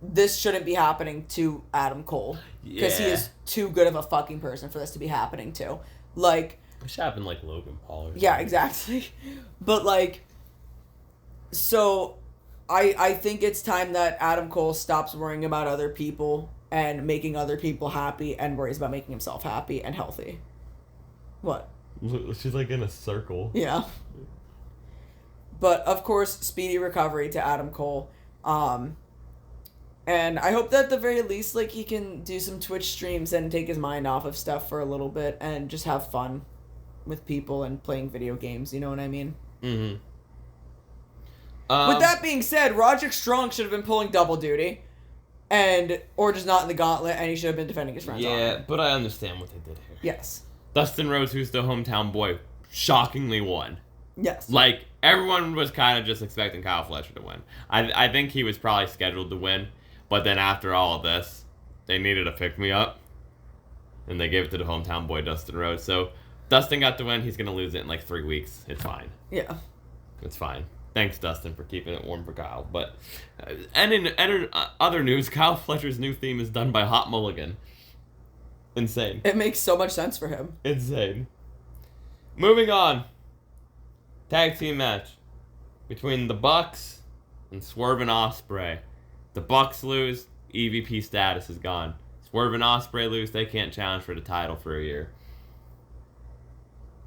this shouldn't be happening to Adam Cole. Because he is too good of a fucking person for this to be happening to. Like, it should happen like Logan Paul or something. Yeah, exactly. But, like, so I think it's time that Adam Cole stops worrying about other people and making other people happy, and worries about making himself happy and healthy. What? She's like in a circle. Yeah. But, of course, speedy recovery to Adam Cole. And I hope that at the very least, like, he can do some Twitch streams and take his mind off of stuff for a little bit and just have fun with people and playing video games, you know what I mean? Mm-hmm. With that being said, Roderick Strong should have been pulling double duty, or just not in the gauntlet, and he should have been defending his friend's honor. Yeah, but I understand what they did here. Yes. Dustin Rhodes, who's the hometown boy, shockingly won. Yes. Like, everyone was kind of just expecting Kyle Fletcher to win. I think he was probably scheduled to win, but then after all of this, they needed a pick-me-up, and they gave it to the hometown boy, Dustin Rhodes. So, Dustin got the win. He's going to lose it in like 3 weeks. It's fine. Yeah. It's fine. Thanks, Dustin, for keeping it warm for Kyle. But, and in other news, Kyle Fletcher's new theme is done by Hot Mulligan. Insane. It makes so much sense for him. Insane. Moving on. Tag team match between the Bucks and Swerve and Ospreay. The Bucks lose, EVP status is gone. Swerve and Ospreay lose, they can't challenge for the title for a year.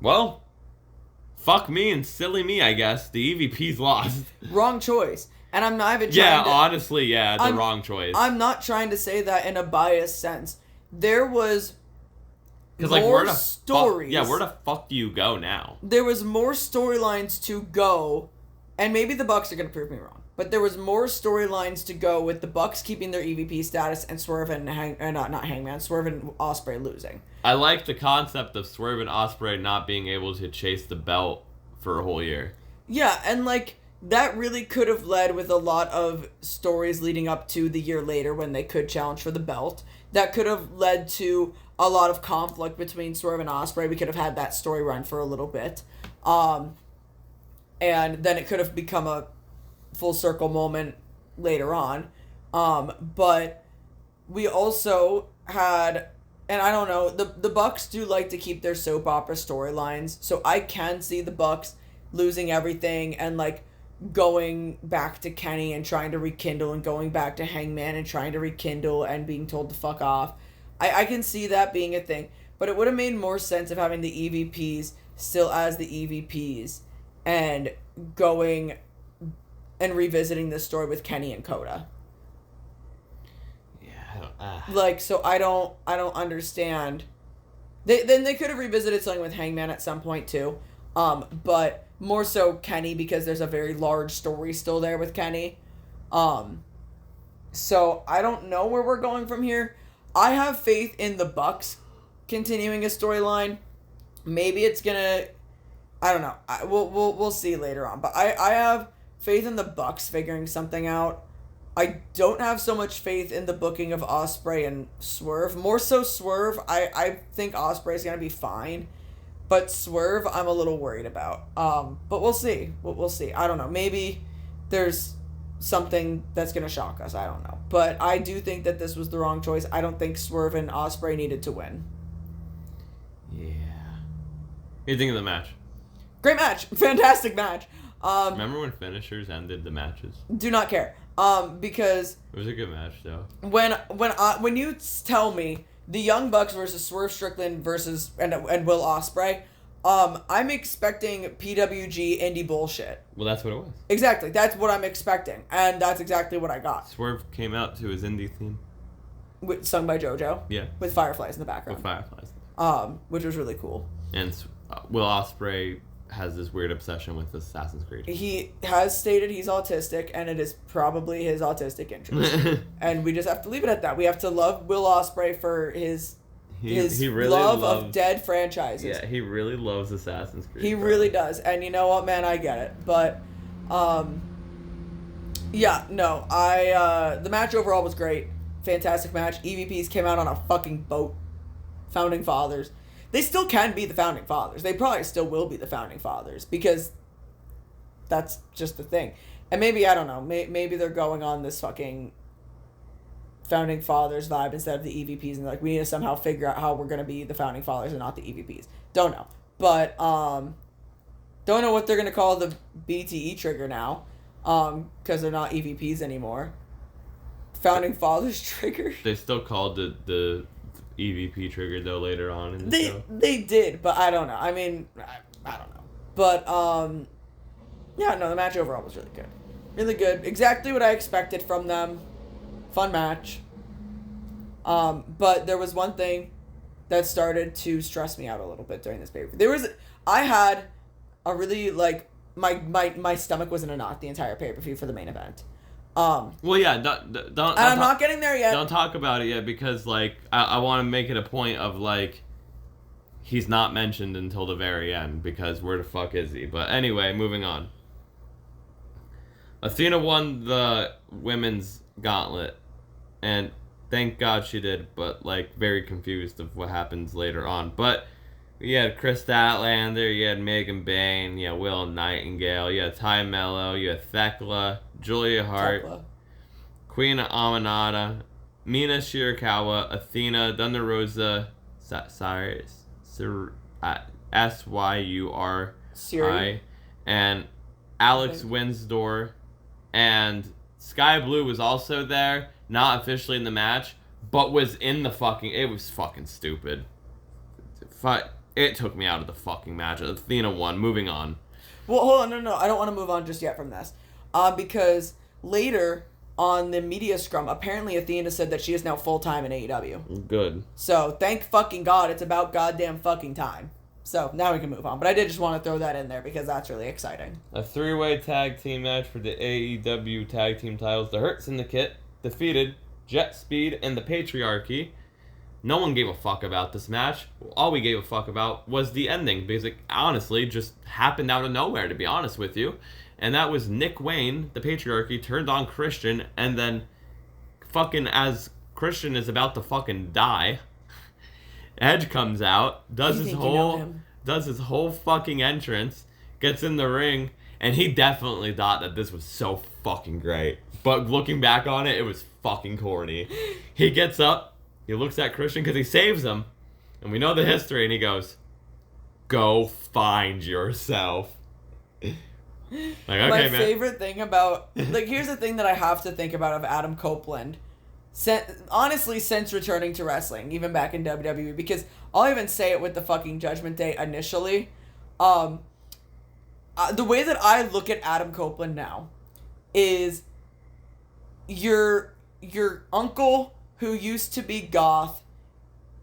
Well, fuck me and silly me, I guess. The EVP's lost. Wrong choice. And I'm not even trying Yeah, to... honestly, yeah, it's a wrong choice. I'm not trying to say that in a biased sense. There was more like, stories. Where the fuck do you go now? There was more storylines to go, and maybe the Bucks are going to prove me wrong, but there was more storylines to go with the Bucks keeping their EVP status and Swerve and Swerve and Ospreay losing. I like the concept of Swerve and Ospreay not being able to chase the belt for a whole year. Yeah, and like that really could have led with a lot of stories leading up to the year later when they could challenge for the belt. That could have led to a lot of conflict between Swerve and Ospreay. We could have had that story run for a little bit. And then it could have become a full circle moment later on. But we also had, and I don't know, the Bucks do like to keep their soap opera storylines. So I can see the Bucks losing everything and like going back to Kenny and trying to rekindle, and going back to Hangman and trying to rekindle and being told to fuck off. I can see that being a thing, but it would have made more sense of having the EVPs still as the EVPs and going and revisiting this story with Kenny and Coda. Like, so I don't understand. They could have revisited something with Hangman at some point too, but more so Kenny, because there's a very large story still there with Kenny. So I don't know where we're going from here. I have faith in the Bucks continuing a storyline. Maybe it's gonna, I don't know. We'll see later on. But I have faith in the Bucks figuring something out. I don't have so much faith in the booking of Ospreay and Swerve. More so Swerve. I think Ospreay's gonna be fine, but Swerve I'm a little worried about. But we'll see. We'll see. I don't know. Maybe there's something that's gonna shock us. I don't know. But I do think that this was the wrong choice. I don't think Swerve and Ospreay needed to win. Yeah. What do you think of the match? Great match. Fantastic match. Remember when finishers ended the matches? Do not care. Because it was a good match though. When you tell me the Young Bucks versus Swerve Strickland versus and Will Ospreay, I'm expecting PWG indie bullshit. Well, that's what it was. Exactly. That's what I'm expecting, and that's exactly what I got. Swerve came out to his indie theme, sung by JoJo. Yeah. With fireflies in the background. With fireflies. Which was really cool. And Will Ospreay has this weird obsession with Assassin's Creed. He has stated he's autistic, and it is probably his autistic interest. And we just have to leave it at that. We have to love Will Ospreay for his really love of dead franchises. Yeah, he really loves Assassin's Creed. He really does. And you know what, man, I get it. But, yeah, no, the match overall was great. Fantastic match. EVPs came out on a fucking boat. Founding Fathers. They still can be the Founding Fathers. They probably still will be the Founding Fathers because that's just the thing. And maybe, I don't know, maybe they're going on this fucking Founding Fathers vibe instead of the EVPs, and like, we need to somehow figure out how we're going to be the Founding Fathers and not the EVPs. Don't know. But, don't know what they're going to call the BTE trigger now, because they're not EVPs anymore. Founding Fathers trigger. They still called it the EVP trigger though later on in the show. They did, but I don't know. I mean, I don't know. But yeah, no, the match overall was really good. Really good. Exactly what I expected from them. Fun match. But there was one thing that started to stress me out a little bit during this pay-per-view. I had a really, like, my stomach was in a knot the entire pay-per-view for the main event. Well, yeah, don't and I'm not getting there yet. Don't talk about it yet because, like, I want to make it a point of, like, he's not mentioned until the very end because where the fuck is he? But anyway, moving on. Athena won the women's gauntlet, and thank God she did, but, like, very confused of what happens later on. But you had Chris Statlander, you had Megan Bain, you had Will Nightingale, you had Ty Mello, you had Thekla, Julia Hart, Queen Aminata, Mina Shirakawa, Athena, Thunder Rosa, Syuri, and Alex Windsor, and Sky Blue was also there, not officially in the match, but was in the fucking... It was fucking stupid. It took me out of the fucking match. Athena won. Moving on. Well, hold on. No. I don't want to move on just yet from this. Because later on the media scrum, apparently Athena said that she is now full-time in AEW. Good. So, thank fucking God it's about goddamn fucking time. So, now we can move on. But I did just want to throw that in there because that's really exciting. A three-way tag team match for the AEW tag team titles. The Hurt Syndicate defeated Jet Speed and the Patriarchy. No one gave a fuck about this match. All we gave a fuck about was the ending, because it honestly just happened out of nowhere, to be honest with you. And that was Nick Wayne, the Patriarchy, turned on Christian, and then fucking as Christian is about to fucking die, Edge comes out, does his whole fucking entrance, gets in the ring, and he definitely thought that this was so fucking great. But looking back on it, it was fucking corny. He gets up, he looks at Christian because he saves him, and we know the history, and he goes, "Go find yourself." Like, okay, my favorite thing about... Like, here's the thing that I have to think about of Adam Copeland. Honestly, since returning to wrestling, even back in WWE, because I'll even say it with the fucking Judgment Day initially, The way that I look at Adam Copeland now is your uncle who used to be goth,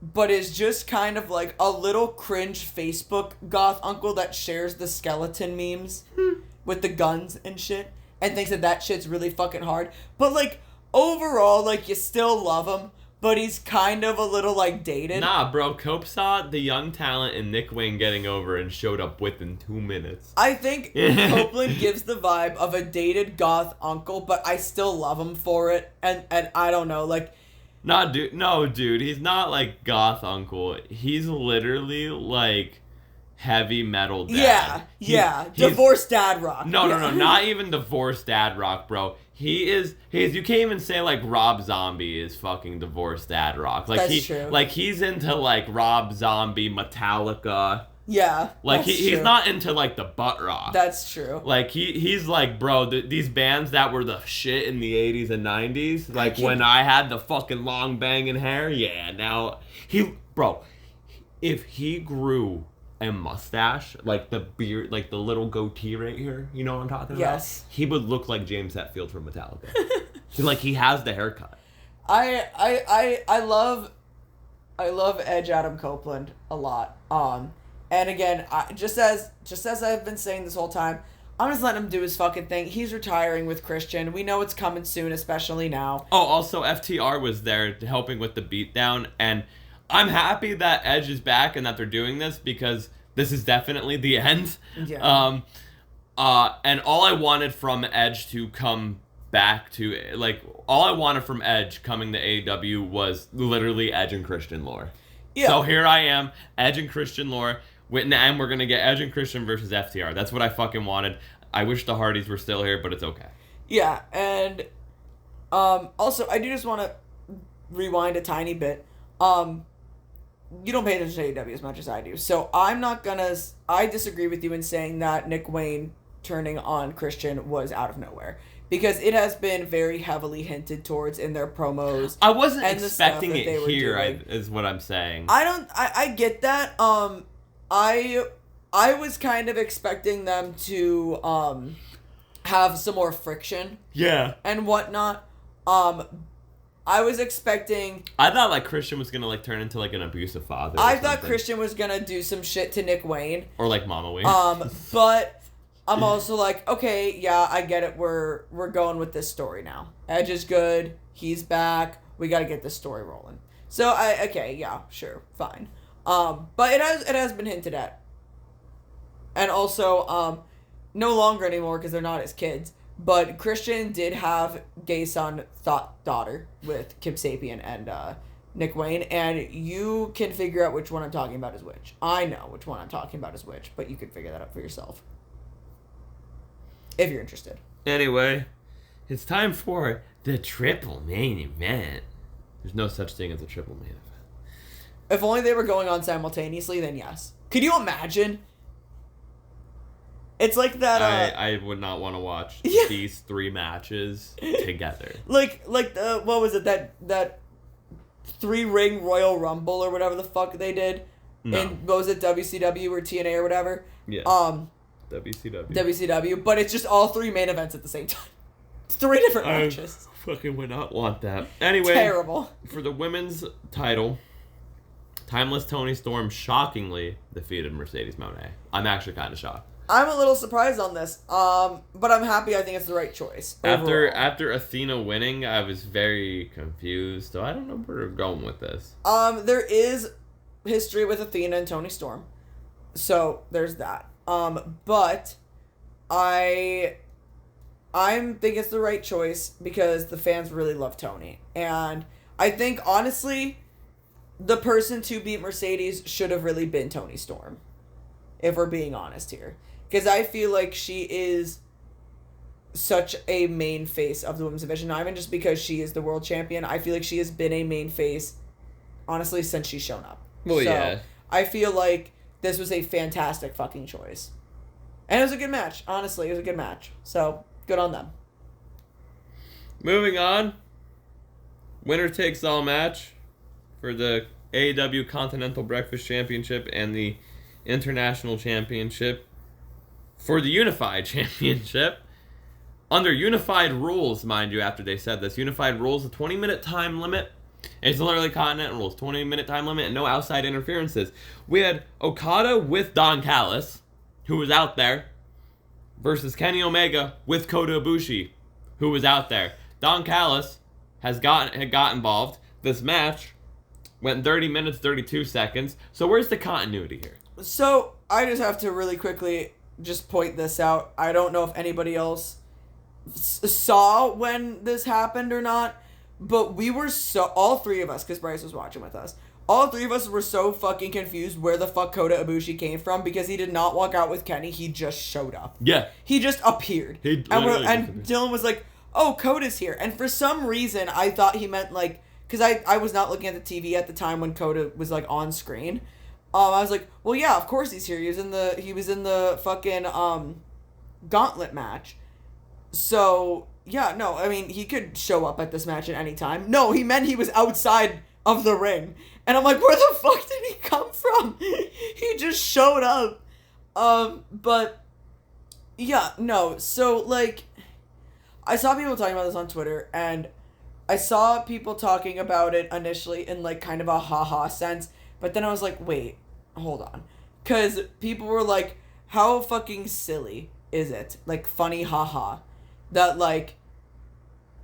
but is just kind of like a little cringe Facebook goth uncle that shares the skeleton memes with the guns and shit and thinks that shit's really fucking hard. But, like, overall, like, you still love him, but he's kind of a little, like, dated. Nah, bro, Cope saw the young talent in Nick Wayne getting over and showed up within 2 minutes. I think Copeland gives the vibe of a dated goth uncle, but I still love him for it. And I don't know, like... No, dude, he's not, like, goth uncle. He's literally, like... heavy metal dad. Yeah. Divorced dad rock. No, not even divorced dad rock, bro. He's you can't even say like Rob Zombie is fucking divorced dad rock. Like that's true. Like he's into like Rob Zombie, Metallica. Yeah. Like he's not into like the butt rock. That's true. Like he's like, bro, these bands that were the shit in the 80s and 90s, like when I had the fucking long banging hair, yeah, now if he grew a mustache, like the beard, like the little goatee right here, you know what I'm talking about? Yes. He would look like James Hetfield from Metallica. Like he has the haircut. I love Edge Adam Copeland a lot. And again, just as I've been saying this whole time, I'm just letting him do his fucking thing. He's retiring with Christian. We know it's coming soon, especially now. Oh, also FTR was there helping with the beatdown, and I'm happy that Edge is back and that they're doing this because this is definitely the end. Yeah. And all I wanted from Edge to come back to, like, all I wanted from Edge coming to AEW was literally Edge and Christian lore. Yeah. So here I am, Edge and Christian lore. And we're going to get Edge and Christian versus FTR. That's what I fucking wanted. I wish the Hardys were still here, but it's okay. Yeah, and also, I do just want to rewind a tiny bit. You don't pay attention to AEW as much as I do. So I'm not going to... I disagree with you in saying that Nick Wayne turning on Christian was out of nowhere. Because it has been very heavily hinted towards in their promos. I wasn't expecting it here, is what I'm saying. I get that. I was kind of expecting them to have some more friction. Yeah. And whatnot. I was expecting... I thought, like, Christian was gonna, like, turn into, like, an abusive father I thought Christian was gonna do some shit to Nick Wayne. Or, like, Mama Wayne. But I'm also like, okay, yeah, I get it. We're going with this story now. Edge is good. He's back. We gotta get this story rolling. So, okay, yeah, sure, fine. But it has been hinted at. And also, no longer anymore because they're not his kids. But Christian did have gay son, daughter with Kip Sapien and Nick Wayne. And you can figure out which one I'm talking about is which. I know which one I'm talking about is which. But you can figure that out for yourself. If you're interested. Anyway, it's time for the triple main event. There's no such thing as a triple main event. If only they were going on simultaneously, then yes. Could you imagine? It's like that. I would not want to watch these three matches together. Like what was it, that 3-ring Royal Rumble or whatever the fuck they did? No. In, what was it, WCW or TNA or whatever? Yeah. WCW, but it's just all 3 main events at the same time. 3 different matches. I fucking would not want that. Anyway, terrible. For the women's title, Timeless Toni Storm shockingly defeated Mercedes Moné. I'm actually kind of shocked. I'm a little surprised on this, but I'm happy. I think it's the right choice. After Athena winning, I was very confused, so I don't know where we're going with this. There is history with Athena and Toni Storm, so there's that. But I think it's the right choice because the fans really love Toni, and I think honestly, the person to beat Mercedes should have really been Toni Storm, if we're being honest here. Because I feel like she is such a main face of the women's division. Not even just because she is the world champion. I feel like she has been a main face, honestly, since she's shown up. Well, so, yeah. I feel like this was a fantastic fucking choice. And it was a good match. Honestly, it was a good match. So, good on them. Moving on. Winner takes all match for the AEW Continental Breakfast Championship and the International Championship for the Unified Championship. Under unified rules, mind you, after they said this, unified rules, a 20-minute time limit. It's literally Continental rules, 20-minute time limit, and no outside interferences. We had Okada with Don Callis, who was out there, versus Kenny Omega with Kota Ibushi, who was out there. Don Callis had got involved. This match went 30 minutes, 32 seconds. So where's the continuity here? So I just have to really quickly just point this out. I don't know if anybody else saw when this happened or not, but we were all three of us, because Bryce was watching with us, all three of us were so fucking confused where the fuck Kota Ibushi came from, because he did not walk out with Kenny, he just showed up. Yeah. He just appeared. And Dylan was like, oh, Kota's here. And for some reason, I thought he meant, like, because I was not looking at the TV at the time when Kota was, like, on screen. I was like, well, yeah, of course he's here. He was in the fucking gauntlet match. So, yeah, no, I mean, he could show up at this match at any time. No, he meant he was outside of the ring. And I'm like, where the fuck did he come from? He just showed up. But, yeah, no, so, like, I saw people talking about this on Twitter, and I saw people talking about it initially in, like, kind of a ha-ha sense, but then I was like, wait, hold on. Because people were like, how fucking silly is it? Like, funny ha-ha. That, like,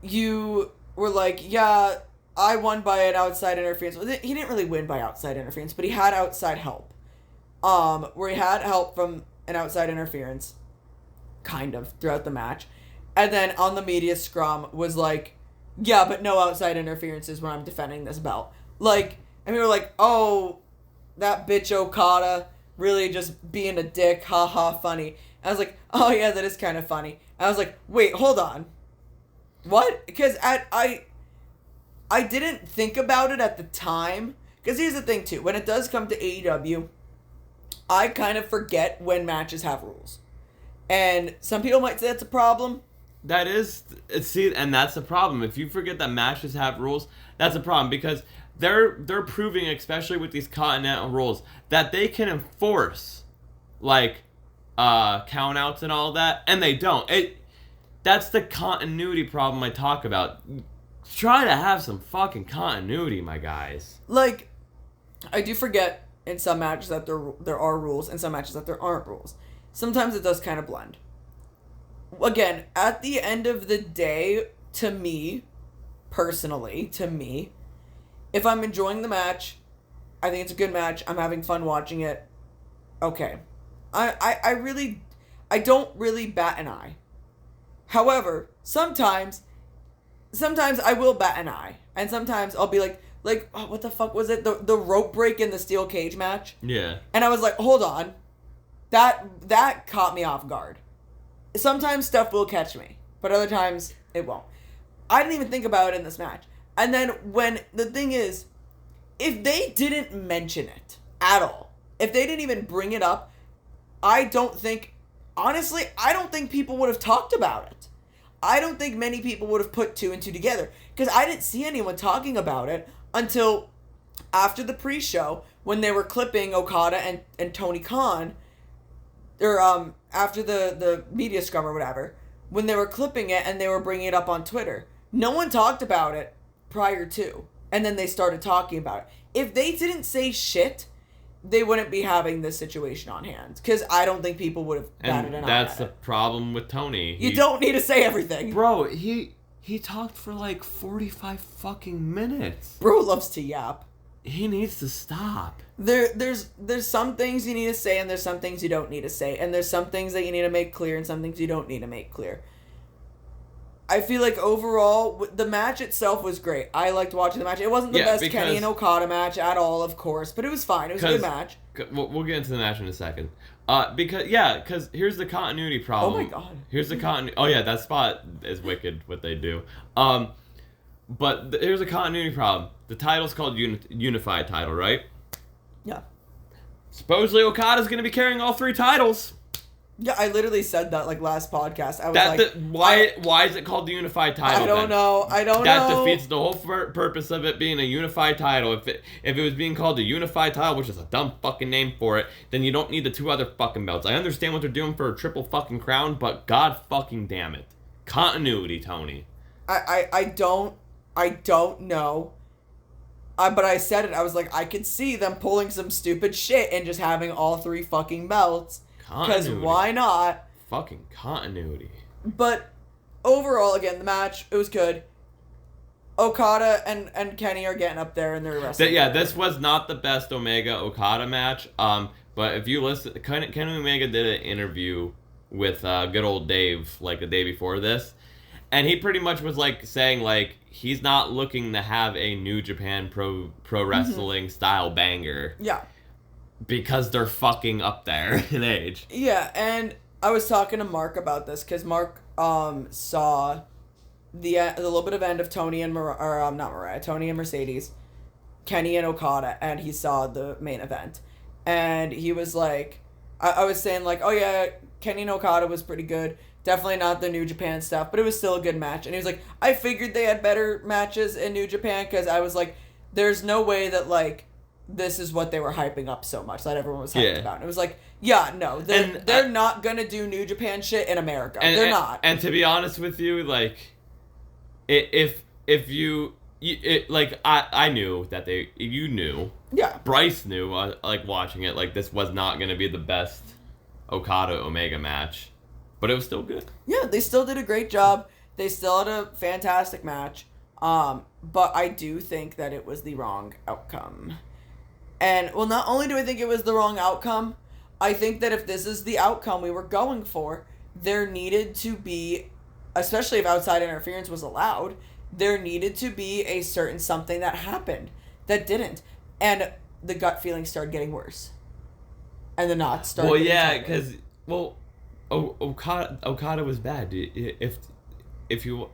you were like, yeah, I won by an outside interference. He didn't really win by outside interference, but he had outside help. Where he had help from an outside interference, kind of, throughout the match. And then on the media scrum was like, yeah, but no outside interferences when I'm defending this belt. Like, and we were like, oh, that bitch Okada really just being a dick, haha, funny. And I was like, oh yeah, that is kind of funny. And I was like, wait, hold on. What? Because I didn't think about it at the time. Because here's the thing, too. When it does come to AEW, I kind of forget when matches have rules. And some people might say that's a problem. That is, see, and that's the problem. If you forget that matches have rules, that's a problem. Because they're proving, especially with these Continental rules, that they can enforce, like, countouts and all that, and they don't. That's the continuity problem I talk about. Try to have some fucking continuity, my guys. Like, I do forget in some matches that there are rules, and some matches that there aren't rules. Sometimes it does kind of blend. Again, at the end of the day, to me, personally, if I'm enjoying the match, I think it's a good match, I'm having fun watching it, okay. I don't really bat an eye. However, sometimes I will bat an eye. And sometimes I'll be like, oh, what the fuck was it? The rope break in the steel cage match? Yeah. And I was like, hold on. That caught me off guard. Sometimes stuff will catch me, but other times it won't. I didn't even think about it in this match. And then the thing is, if they didn't mention it at all, if they didn't even bring it up, honestly, I don't think people would have talked about it. I don't think many people would have put two and two together. Because I didn't see anyone talking about it until after the pre-show, when they were clipping Okada and Tony Khan, or after the media scrum or whatever, when they were clipping it and they were bringing it up on Twitter. No one talked about it prior to. And then they started talking about it. If they didn't say shit, they wouldn't be having this situation on hand. Because I don't think people would have batted an eye at it. That's the problem with Tony. You don't need to say everything. Bro, he talked for like 45 fucking minutes. Bro loves to yap. He needs to stop. There's some things you need to say, and there's some things you don't need to say. And there's some things that you need to make clear, and some things you don't need to make clear. I feel like overall, the match itself was great. I liked watching the match. It wasn't the best Kenny and Okada match at all, of course, but it was fine. It was a good match. We'll get into the match in a second. Because here's the continuity problem. Oh my god. Here's the continuity. Oh yeah, that spot is wicked. What they do. But here's a continuity problem. The title's called Unified title, right? Yeah. Supposedly Okada's going to be carrying all three titles. Yeah, I literally said that like last podcast. I was why is it called the unified title? I don't know. That defeats the whole purpose of it being a unified title. If it was being called a unified title, which is a dumb fucking name for it, then you don't need the 2 other fucking belts. I understand what they're doing for a triple fucking crown, but god fucking damn it, continuity, Tony. I don't know. But I said it. I was like, I could see them pulling some stupid shit and just having all 3 fucking belts. Because why not? Fucking continuity. But overall, again, the match, it was good. Okada and Kenny are getting up there in their wrestling. This was not the best Omega Okada match. But if you listen, Kenny Omega did an interview with good old Dave like the day before this, and he pretty much was like saying like he's not looking to have a New Japan pro wrestling style banger. Yeah. Because they're fucking up there in age. Yeah, and I was talking to Mark about this because Mark saw the little bit of end of Tony and Tony and Mercedes, Kenny and Okada, and he saw the main event, and he was like, I was saying like, oh yeah, Kenny and Okada was pretty good. Definitely not the New Japan stuff, but it was still a good match. And he was like, I figured they had better matches in New Japan because I was like, there's no way that like. This is what they were hyping up so much that everyone was hyped about. And it was like, yeah, no, they're not gonna do New Japan shit in America. They're not. And to be honest with you, like, if you like, I knew that you knew. Yeah. Bryce knew, like watching it, like this was not gonna be the best Okada Omega match, but it was still good. Yeah, they still did a great job. They still had a fantastic match. But I do think that it was the wrong outcome. And, well, not only do I think it was the wrong outcome, I think that if this is the outcome we were going for, there needed to be, especially if outside interference was allowed, there needed to be a certain something that happened that didn't. And the gut feeling started getting worse. And the knots started getting tighter. Because, Okada was bad. If you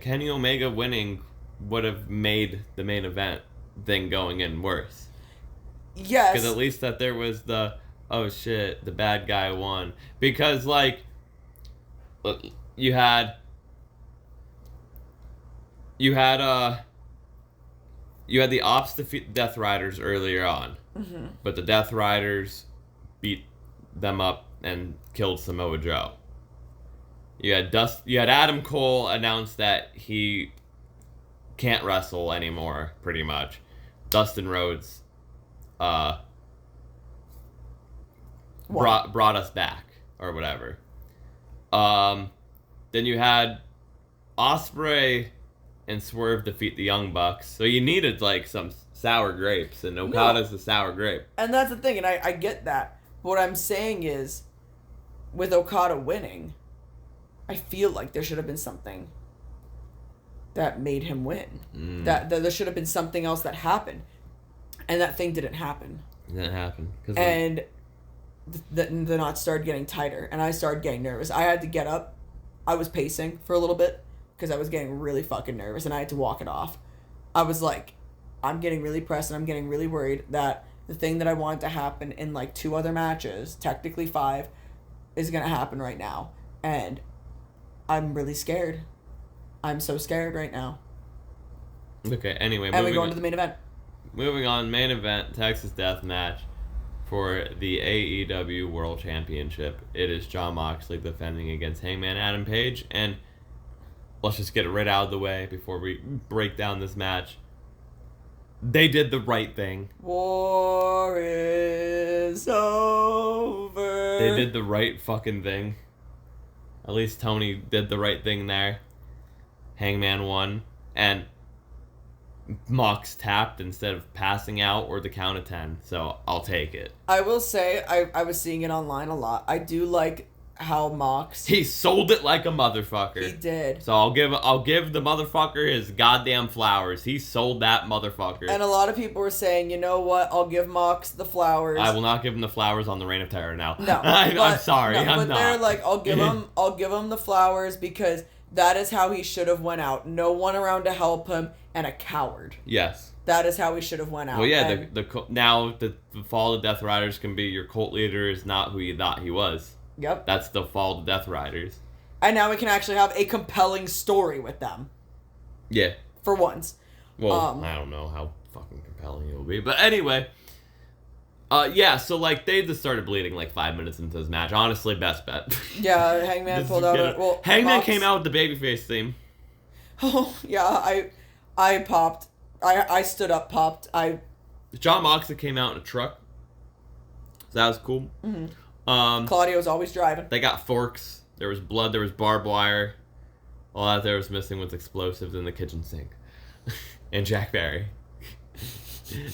Kenny Omega winning would have made the main event thing going in worse. Yes. Because at least that there was the, oh shit, the bad guy won. Because, like, you had the Ops defeat the Death Riders earlier on. Mm-hmm. But the Death Riders beat them up and killed Samoa Joe. You had Adam Cole announce that he can't wrestle anymore, pretty much. Dustin Rhodes brought us back or whatever. Then you had Ospreay and Swerve defeat the Young Bucks. So you needed like some sour grapes, and Okada's a sour grape. And that's the thing, and I get that. But what I'm saying is, with Okada winning, I feel like there should have been something that made him win. That there should have been something else that happened. And that thing didn't happen. It didn't happen. And the knots started getting tighter, and I started getting nervous. I had to get up. I was pacing for a little bit because I was getting really fucking nervous, and I had to walk it off. I was like, I'm getting really pressed, and I'm getting really worried that the thing that I wanted to happen in like 2 other matches, technically 5, is going to happen right now. And I'm really scared. I'm so scared right now. Okay, anyway. And we go into the main event. Moving on, main event, Texas Death Match for the AEW World Championship. It is Jon Moxley defending against Hangman Adam Page, and let's just get it right out of the way before we break down this match. They did the right thing. War is over. They did the right fucking thing. At least Tony did the right thing there. Hangman won, and Mox tapped instead of passing out or the count of 10, so I'll take it. I will say, I was seeing it online a lot. I do like how Mox... He sold it like a motherfucker. He did. So I'll give the motherfucker his goddamn flowers. He sold that motherfucker. And a lot of people were saying, you know what, I'll give Mox the flowers. I will not give him the flowers on the Reign of Terror now. No. I'm sorry, I'm but not. They're like, I'll give him the flowers because that is how he should have went out. No one around to help him, and a coward. Yes. That is how he should have went out. Well, yeah, now the fall of Death Riders can be your cult leader is not who you thought he was. Yep. That's the fall of the Death Riders. And now we can actually have a compelling story with them. Yeah. For once. Well, I don't know how fucking compelling it will be. But anyway. Yeah, so, like, they just started bleeding, like, 5 minutes into this match. Honestly, best bet. Yeah, Hangman pulled out well, Hangman came out with the babyface theme. Oh, yeah, I popped. I stood up, popped. John Moxley came out in a truck. So that was cool. Mm-hmm. Claudio was always driving. They got forks. There was blood. There was barbed wire. All that there was missing was explosives in the kitchen sink. And Jack Barry.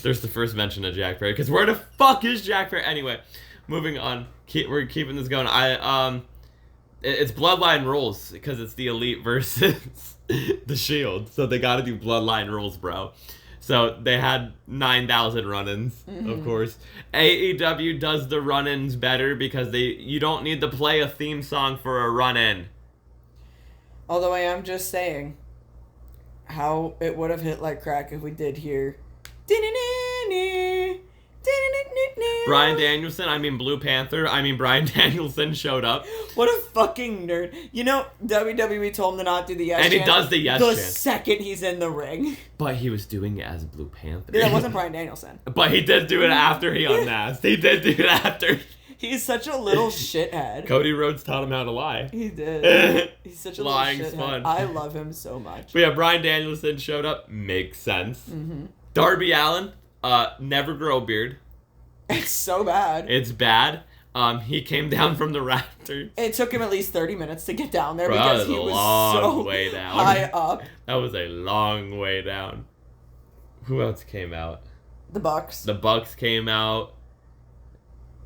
There's the first mention of Jack Barry. Because where the fuck is Jack Barry? Anyway, moving on. We're keeping this going. It's Bloodline rules. Because it's the Elite versus the Shield. So they got to do Bloodline rules, bro. So they had 9,000 run-ins, of course. AEW does the run-ins better because you don't need to play a theme song for a run-in. Although I am just saying how it would have hit like crack if we did hear Bryan Danielson showed up. What a fucking nerd. You know, WWE told him to not do the yes chant. And he does the yes chant. The second he's in the ring. But he was doing it as Blue Panther. Yeah, that wasn't Bryan Danielson. But he did do it after he unmasked. He did do it after. He's such a little shithead. Cody Rhodes taught him how to lie. He did. He's such a Lying's little shithead. fun. I love him so much. But yeah, Bryan Danielson showed up. Makes sense. Mm-hmm. Darby Allin, never grow a beard. It's so bad. It's bad. He came down from the rafters. It took him at least 30 minutes to get down there Bro, because he was so way down. high up. That was a long way down. Who else came out? The Bucks. The Bucks came out.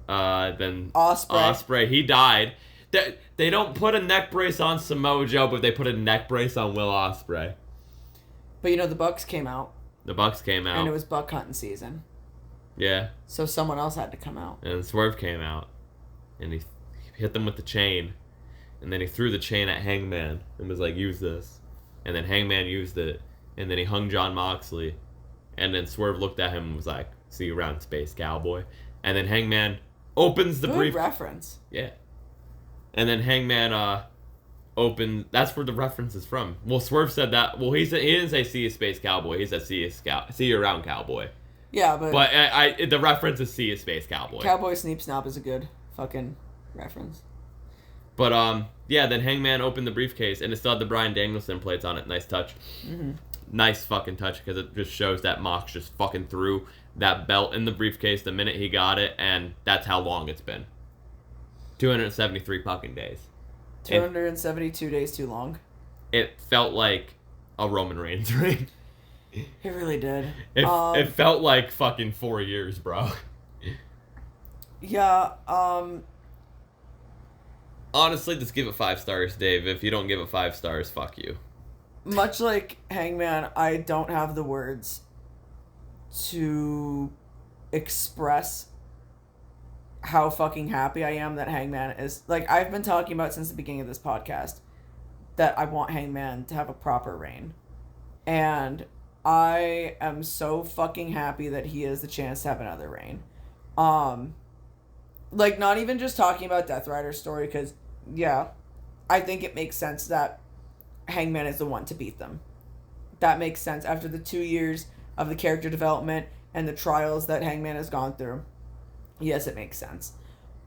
Then Ospreay. He died. They don't put a neck brace on Samoa Joe, but they put a neck brace on Will Ospreay. But you know, the Bucks came out. The Bucks came out. And it was buck hunting season. Yeah. So someone else had to come out. And Swerve came out. And he hit them with the chain. And then he threw the chain at Hangman and was like, use this. And then Hangman used it. And then he hung John Moxley. And then Swerve looked at him and was like, see you around, Space Cowboy. And then Hangman opens the brief. Good reference. Yeah. And then Hangman opened. That's where the reference is from. Well, Swerve said that. Well, he didn't say see you, Space Cowboy. He said see you around, Cowboy. Yeah, but the reference is see you, Space Cowboy. Cowboy Sneep Snop is a good fucking reference. But yeah, then Hangman opened the briefcase and it still had the Bryan Danielson plates on it. Nice touch. Mm-hmm. Nice fucking touch because it just shows that Mox just fucking threw that belt in the briefcase the minute he got it, and that's how long it's been. 273 fucking days. 272 days too long. It felt like a Roman Reigns ring. It really did. It felt like fucking 4 years, bro. Yeah, honestly, just give it 5 stars, Dave. If you don't give it 5 stars, fuck you. Much like Hangman, I don't have the words to express how fucking happy I am that Hangman is. Like, I've been talking about since the beginning of this podcast that I want Hangman to have a proper reign. And I am so fucking happy that he has the chance to have another reign. Like, not even just talking about Death Rider's story, because, yeah, I think it makes sense that Hangman is the one to beat them. That makes sense after the 2 years of the character development and the trials that Hangman has gone through. Yes, it makes sense.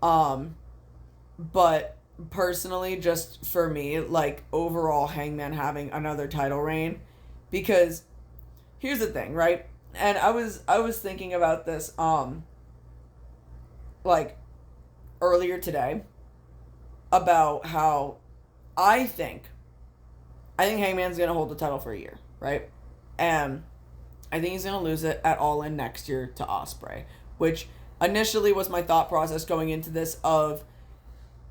But personally, just for me, like, overall Hangman having another title reign, because here's the thing, right? And I was thinking about this like earlier today about how I think Hangman's going to hold the title for a year, right? And I think he's going to lose it at All In next year to Ospreay, which initially was my thought process going into this of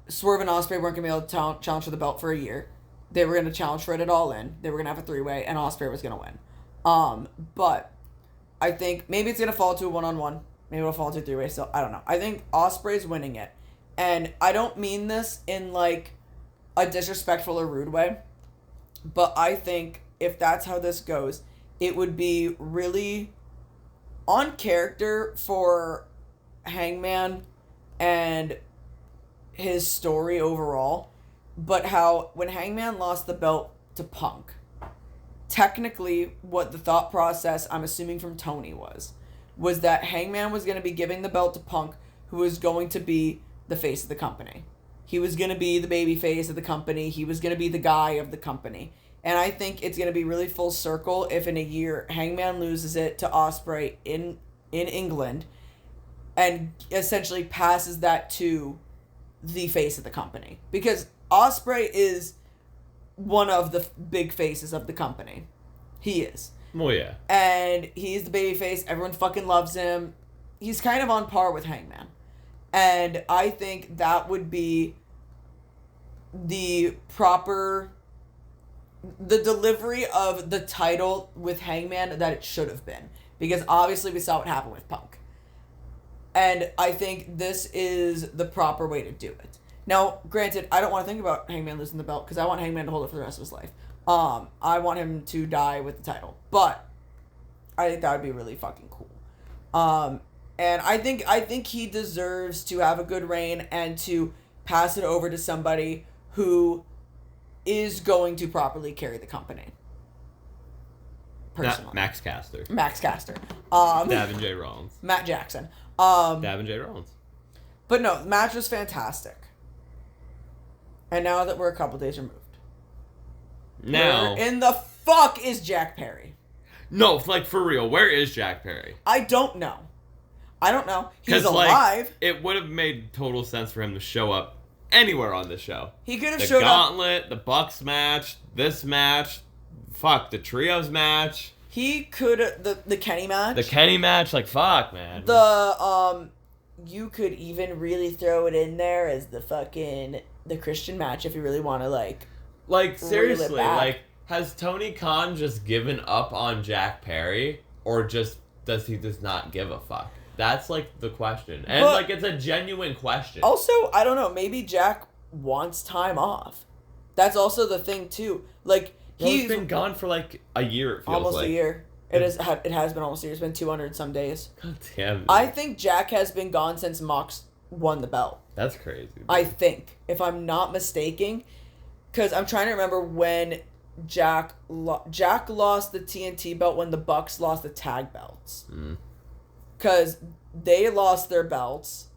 Swerve and Ospreay weren't going to be able to challenge for the belt for a year. They were going to challenge for it at All In. They were going to have a 3-way, and Ospreay was going to win. But I think maybe it's going to fall to a 1-on-1. Maybe it'll fall to a 3-way still. I don't know. I think Ospreay's winning it. And I don't mean this in, like, a disrespectful or rude way. But I think if that's how this goes, it would be really on character for Hangman and his story overall, but how when Hangman lost the belt to Punk, technically what the thought process, I'm assuming from Tony, was that Hangman was going to be giving the belt to Punk, who was going to be the face of the company. He was going to be the baby face of the company. He was going to be the guy of the company. And I think it's going to be really full circle if in a year Hangman loses it to Ospreay in England and essentially passes that to the face of the company. Because Ospreay is one of the big faces of the company. He is. Oh, yeah. And he's the baby face. Everyone fucking loves him. He's kind of on par with Hangman. And I think that would be the delivery of the title with Hangman that it should have been. Because obviously we saw what happened with Punk. And I think this is the proper way to do it. Now, granted, I don't want to think about Hangman losing the belt because I want Hangman to hold it for the rest of his life. I want him to die with the title. But I think that would be really fucking cool. And I think he deserves to have a good reign and to pass it over to somebody who is going to properly carry the company. Personally. Max Caster. Davin J. Rollins. Matt Jackson. Davin J. Rollins. But no, the match was fantastic. And now that we're a couple days removed. Now. Where in the fuck is Jack Perry? No, like for real, where is Jack Perry? I don't know. He's alive. It would have made total sense for him to show up anywhere on the show. He could have showed up. The Gauntlet, the Bucks match, this match, the Trios match. He could the Kenny match. The Kenny match, fuck, man. You could even really throw it in there as the Christian match if you really want to seriously, has Tony Khan just given up on Jack Perry, or does he just not give a fuck? That's the question, and it's a genuine question. Also, I don't know. Maybe Jack wants time off. That's also the thing too. He's been gone for a year. It feels almost a year. It has been almost a year. It's been 200 some days. God damn it. I think Jack has been gone since Mox won the belt. That's crazy. Dude. I think, if I'm not mistaken, because I'm trying to remember when Jack lost the TNT belt when the Bucks lost the tag belts. Because they lost their belts,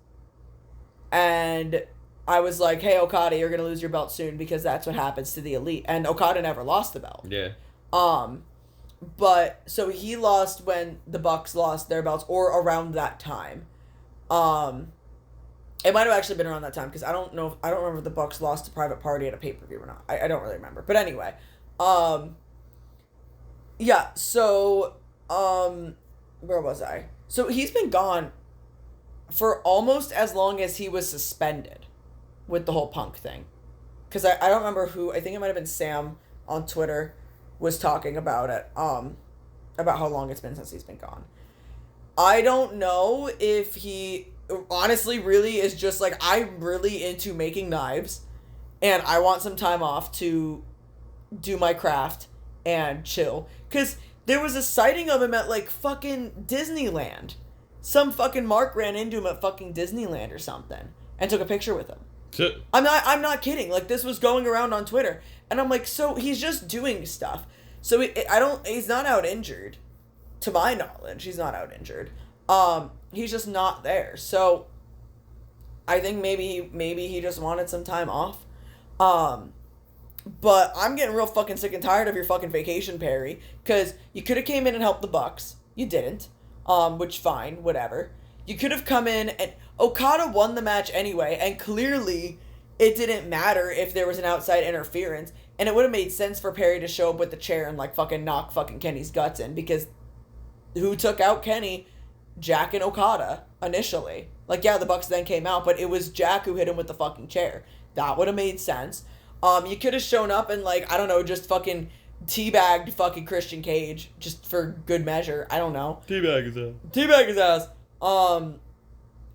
and I was like, hey, Okada, you're going to lose your belt soon because that's what happens to the Elite. And Okada never lost the belt. Yeah. But, so he lost when the Bucks lost their belts, or around that time. It might have actually been around that time, because I don't remember if the Bucks lost to Private Party at a pay-per-view or not. I don't really remember. But anyway. Yeah, so, where was I? So he's been gone for almost as long as he was suspended with the whole Punk thing. Because I don't remember who, I think it might have been Sam on Twitter, was talking about it, about how long it's been since he's been gone. I don't know if he honestly really is just I'm really into making knives and I want some time off to do my craft and chill. Because there was a sighting of him at fucking Disneyland. Some fucking Mark ran into him at fucking Disneyland or something and took a picture with him. Shit. I'm not kidding. This was going around on Twitter. And I'm so he's just doing stuff. So he's not out injured. To my knowledge, he's not out injured. He's just not there. So I think maybe he just wanted some time off. But I'm getting real fucking sick and tired of your fucking vacation, Perry. Because you could have came in and helped the Bucks. You didn't. Which, fine, whatever. You could have come in and... Okada won the match anyway, and clearly it didn't matter if there was an outside interference. And it would have made sense for Perry to show up with the chair and, fucking knock fucking Kenny's guts in. Because who took out Kenny? Jack and Okada, initially. Yeah, the Bucks then came out, but it was Jack who hit him with the fucking chair. That would have made sense. You could have shown up and, I don't know, just fucking teabagged fucking Christian Cage, just for good measure. I don't know. Teabag his ass.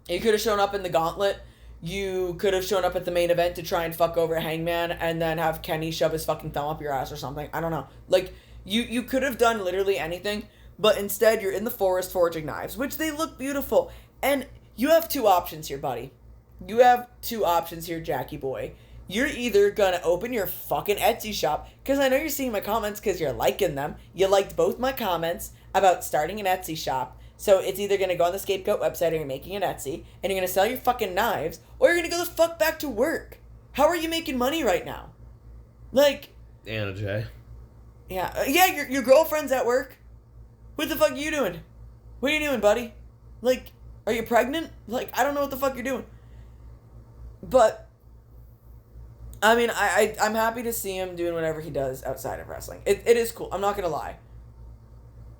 You could have shown up in the Gauntlet. You could have shown up at the main event to try and fuck over Hangman and then have Kenny shove his fucking thumb up your ass or something. I don't know. You could have done literally anything, but instead you're in the forest forging knives, which they look beautiful. And you have two options here, buddy. you have two options here, Jackie boy. You're either gonna open your fucking Etsy shop, because I know you're seeing my comments because you're liking them. You liked both my comments about starting an Etsy shop. So it's either gonna go on the Scapegoat website or you're making an Etsy, and you're gonna sell your fucking knives, or you're gonna go the fuck back to work. How are you making money right now? Like... Anna J. Yeah, your girlfriend's at work. What the fuck are you doing? What are you doing, buddy? Like, are you pregnant? Like, I don't know what the fuck you're doing. But, I mean, I'm happy to see him doing whatever he does outside of wrestling. It is cool. I'm not gonna lie.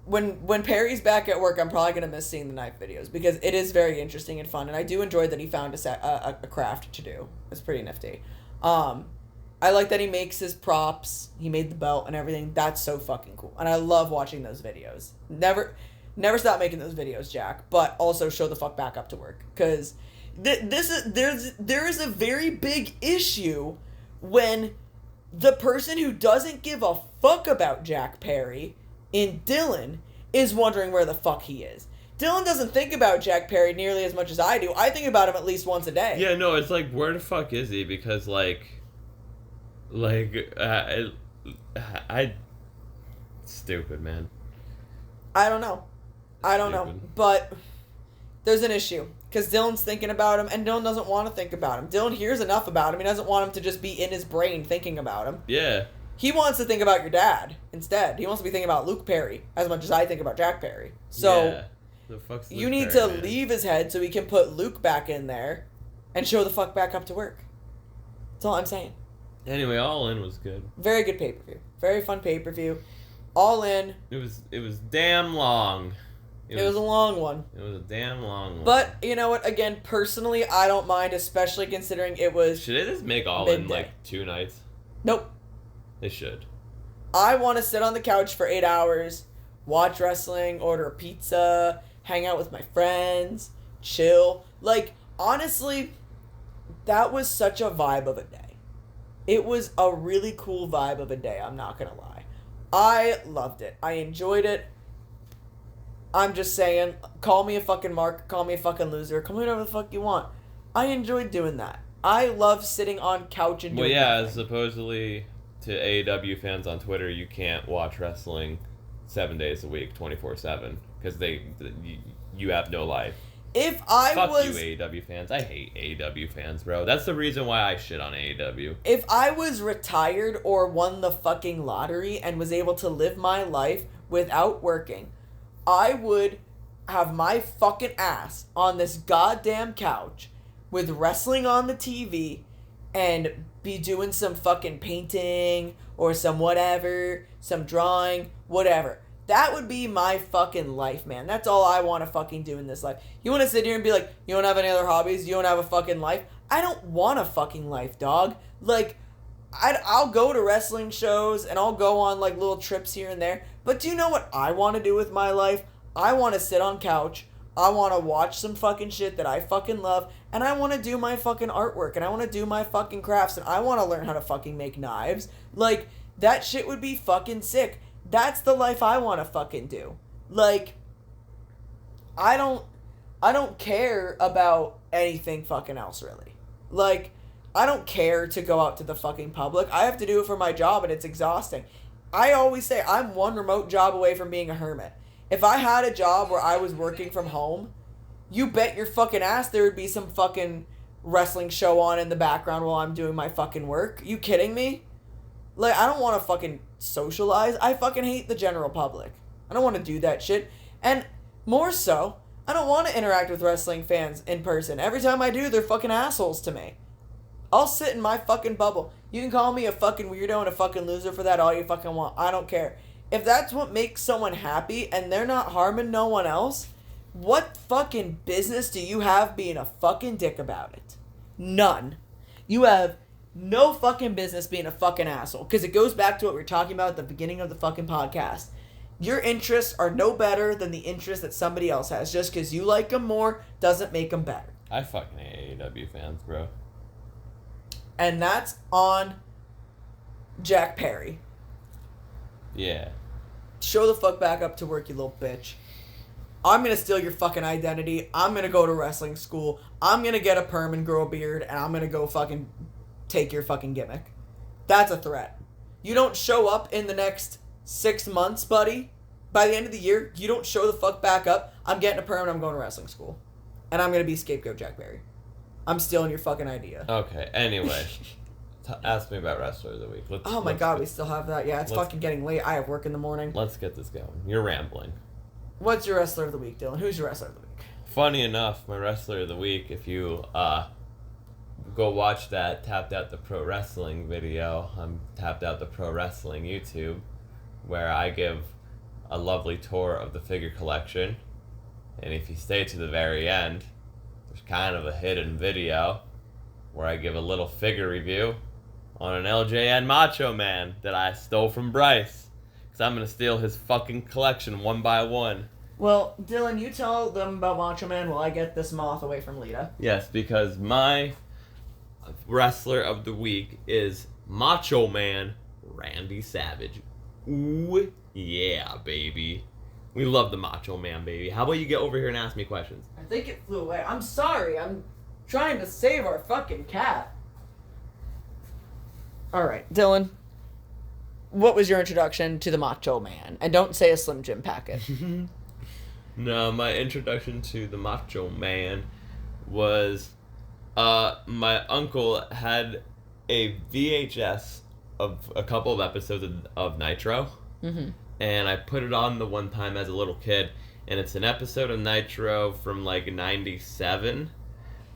When Perry's back at work, I'm probably gonna miss seeing the knife videos because it is very interesting and fun, and I do enjoy that he found a craft to do. It's pretty nifty. I like that he makes his props. He made the belt and everything. That's so fucking cool, and I love watching those videos. Never stop making those videos, Jack. But also show the fuck back up to work, because there is a very big issue when the person who doesn't give a fuck about Jack Perry in Dylan is wondering where the fuck he is. Dylan doesn't think about Jack Perry nearly as much as I do. I think about him at least once a day. Yeah, no, it's like, where the fuck is he? Because, stupid, man. I don't know. But there's an issue. Because Dylan's thinking about him, and Dylan doesn't want to think about him. Dylan hears enough about him. He doesn't want him to just be in his brain thinking about him. Yeah. He wants to think about your dad instead. He wants to be thinking about Luke Perry as much as I think about Jack Perry. So yeah. The fuck's Luke you need Perry, to man? leave his head so he can put Luke back in there and show the fuck back up to work. That's all I'm saying. Anyway, All In was good. Very good pay-per-view. Very fun pay-per-view. All In. It was damn long. It was a long one. It was a damn long one. But, you know what, again, personally, I don't mind, especially considering it was should they just make All midday. In like 2 nights? Nope. They should. I want to sit on the couch for 8 hours, watch wrestling, order a pizza, hang out with my friends, chill. Like, honestly, that was such a vibe of a day. It was a really cool vibe of a day, I'm not gonna lie. I loved it. I enjoyed it. I'm just saying, call me a fucking mark, call me a fucking loser, call me whatever the fuck you want. I enjoyed doing that. I love sitting on couch and doing nothing. Supposedly to AEW fans on Twitter, you can't watch wrestling 7 days a week, 24/7, because you have no life. If I Fuck was... you, AEW fans. I hate AEW fans, bro. That's the reason why I shit on AEW. If I was retired or won the fucking lottery and was able to live my life without working, I would have my fucking ass on this goddamn couch with wrestling on the TV and be doing some fucking painting or some whatever, some drawing, whatever. That would be my fucking life, man. That's all I want to fucking do in this life. You want to sit here and be like, you don't have any other hobbies? You don't have a fucking life? I don't want a fucking life, dog. Like, I'll go to wrestling shows and I'll go on like little trips here and there. But do you know what I want to do with my life? I want to sit on couch. I want to watch some fucking shit that I fucking love. And I want to do my fucking artwork. And I want to do my fucking crafts. And I want to learn how to fucking make knives. Like, that shit would be fucking sick. That's the life I want to fucking do. Like, I don't care about anything fucking else, really. Like, I don't care to go out to the fucking public. I have to do it for my job, and it's exhausting. I always say I'm one remote job away from being a hermit. If I had a job where I was working from home, you bet your fucking ass there would be some fucking wrestling show on in the background while I'm doing my fucking work. You kidding me? Like, I don't want to fucking socialize. I fucking hate the general public. I don't want to do that shit. And more so, I don't want to interact with wrestling fans in person. Every time I do, they're fucking assholes to me. I'll sit in my fucking bubble. You can call me a fucking weirdo and a fucking loser for that all you fucking want. I don't care. If that's what makes someone happy and they're not harming no one else, what fucking business do you have being a fucking dick about it? None. You have no fucking business being a fucking asshole. Because it goes back to what we were talking about at the beginning of the fucking podcast. Your interests are no better than the interests that somebody else has. Just because you like them more doesn't make them better. I fucking hate AEW fans, bro. And that's on Jack Perry. Yeah. Show the fuck back up to work, you little bitch. I'm going to steal your fucking identity. I'm going to go to wrestling school. I'm going to get a perm and grow a beard, and I'm going to go fucking take your fucking gimmick. That's a threat. You don't show up in the next 6 months, buddy. By the end of the year, you don't show the fuck back up. I'm getting a perm and I'm going to wrestling school. And I'm going to be scapegoat Jack Berry. I'm stealing your fucking idea. Okay, anyway. Ask me about Wrestler of the Week. Oh my god, we still have that. Yeah, it's fucking getting late. I have work in the morning. Let's get this going. You're rambling. What's your Wrestler of the Week, Dylan? Who's your Wrestler of the Week? Funny enough, my Wrestler of the Week, if you go watch that Tapped Out the Pro Wrestling video on Tapped Out the Pro Wrestling YouTube, where I give a lovely tour of the figure collection. And if you stay to the very end, there's kind of a hidden video where I give a little figure review on an LJN Macho Man that I stole from Bryce. Because I'm going to steal his fucking collection one by one. Well, Dylan, you tell them about Macho Man while I get this moth away from Lita. Yes, because my Wrestler of the Week is Macho Man Randy Savage. Ooh, yeah, baby. We love the Macho Man, baby. How about you get over here and ask me questions? I think it flew away. I'm sorry. I'm trying to save our fucking cat. Alright, Dylan. What was your introduction to the Macho Man? And don't say a Slim Jim packet. No, my introduction to the Macho Man was my uncle had a VHS of a couple of episodes of Nitro. Mm-hmm. And I put it on the one time as a little kid. And it's an episode of Nitro from like 97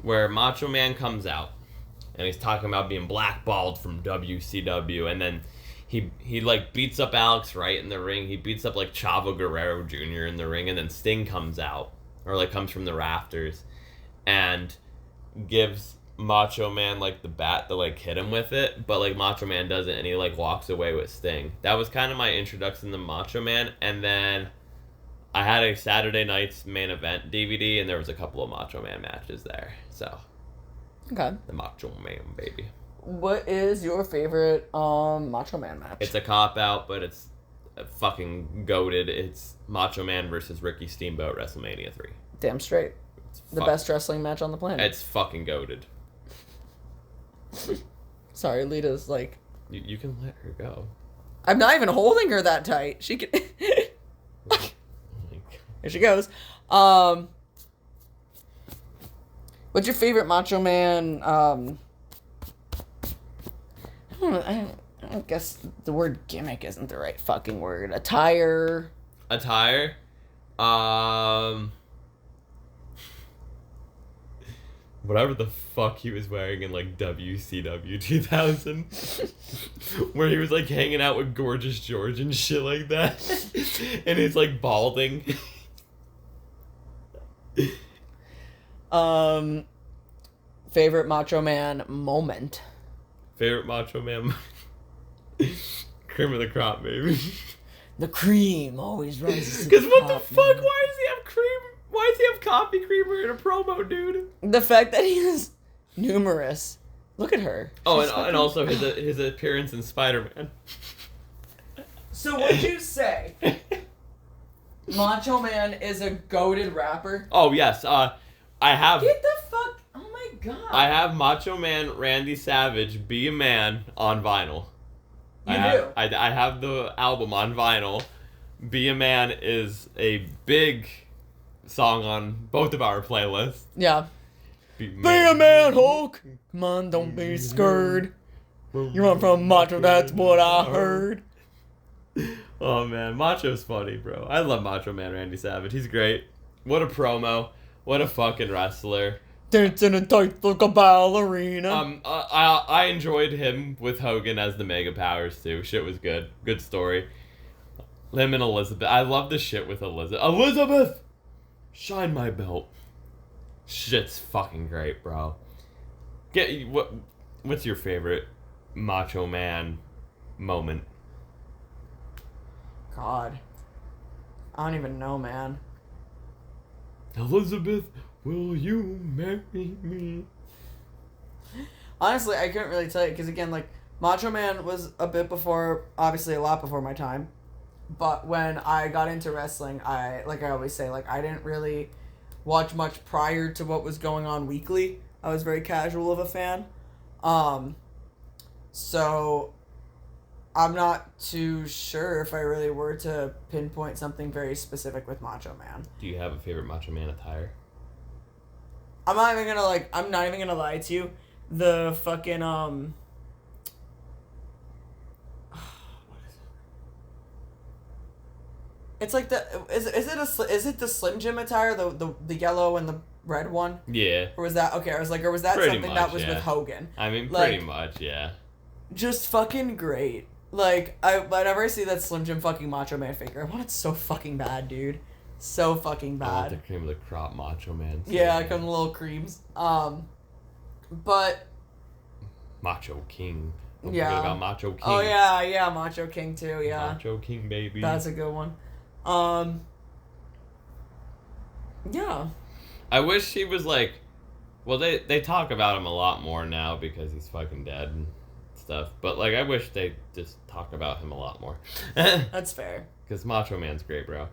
where Macho Man comes out. And he's talking about being blackballed from WCW. And then he like beats up Alex Wright in the ring. He beats up like Chavo Guerrero Jr. in the ring. And then Sting comes out. Or like comes from the rafters. And gives Macho Man like the bat to like hit him with it. But like Macho Man doesn't. And he like walks away with Sting. That was kind of my introduction to Macho Man. And then I had a Saturday Night's Main Event DVD. And there was a couple of Macho Man matches there. So... Okay. The Macho Man, baby. What is your favorite Macho Man match? It's a cop-out, but it's fucking goated. It's Macho Man versus Ricky Steamboat, WrestleMania 3. Damn straight. The best wrestling match on the planet. It's fucking goated. Sorry, Lita's like... You can let her go. I'm not even holding her that tight. She can... Here she goes. What's your favorite Macho Man, I guess the word gimmick isn't the right fucking word. Attire? Whatever the fuck he was wearing in, like, WCW 2000. Where he was, like, hanging out with Gorgeous George and shit like that. And he's, like, balding. Favorite Macho Man moment? Favorite Macho Man cream of the crop, baby. The cream always rises. Because what the fuck? Man. Why does he have cream? Why does he have coffee creamer in a promo, dude? The fact that he is numerous. Look at her. Oh, and also his appearance in Spider-Man. So what'd you say? Macho Man is a goated rapper? Oh, yes. I have... Get the fuck... Oh, my God. I have Macho Man Randy Savage, Be a Man, on vinyl. You do? I have the album on vinyl. Be a Man is a big song on both of our playlists. Yeah. Be a man, Hulk. Come on, don't be scared. You run from Macho, that's what I heard. Oh, man. Macho's funny, bro. I love Macho Man Randy Savage. He's great. What a promo. What a fucking wrestler. Dancing in tights like a ballerina. I enjoyed him with Hogan as the Mega Powers, too. Shit was good. Good story. Him and Elizabeth. I love the shit with Elizabeth. Elizabeth! Shine my belt. Shit's fucking great, bro. What's your favorite Macho Man moment? God. I don't even know, man. Elizabeth, will you marry me? Honestly, I couldn't really tell you, because again, like, Macho Man was a bit before, obviously a lot before my time. But when I got into wrestling, I always say, like, I didn't really watch much prior to what was going on weekly. I was very casual of a fan. So I'm not too sure if I really were to pinpoint something very specific with Macho Man. Do you have a favorite Macho Man attire? I'm not even gonna lie to you. The fucking, it's like is it the Slim Jim attire, the yellow and the red one? Yeah. Or was that or was that Pretty something much, that was with Hogan? I mean, like, pretty much, yeah. Just fucking great. Like, whenever I see that Slim Jim fucking Macho Man figure, I want it so fucking bad, dude. So fucking bad. I want the cream of the crop Macho Man. So yeah, come the little creams. But Macho King. Don't yeah. forget about Macho King. Oh yeah, Macho King too. Yeah. Macho King, baby. That's a good one. Yeah. I wish he was like, well, they talk about him a lot more now because he's fucking dead and stuff. But like, I wish they just talk about him a lot more. That's fair. Because Macho Man's great, bro.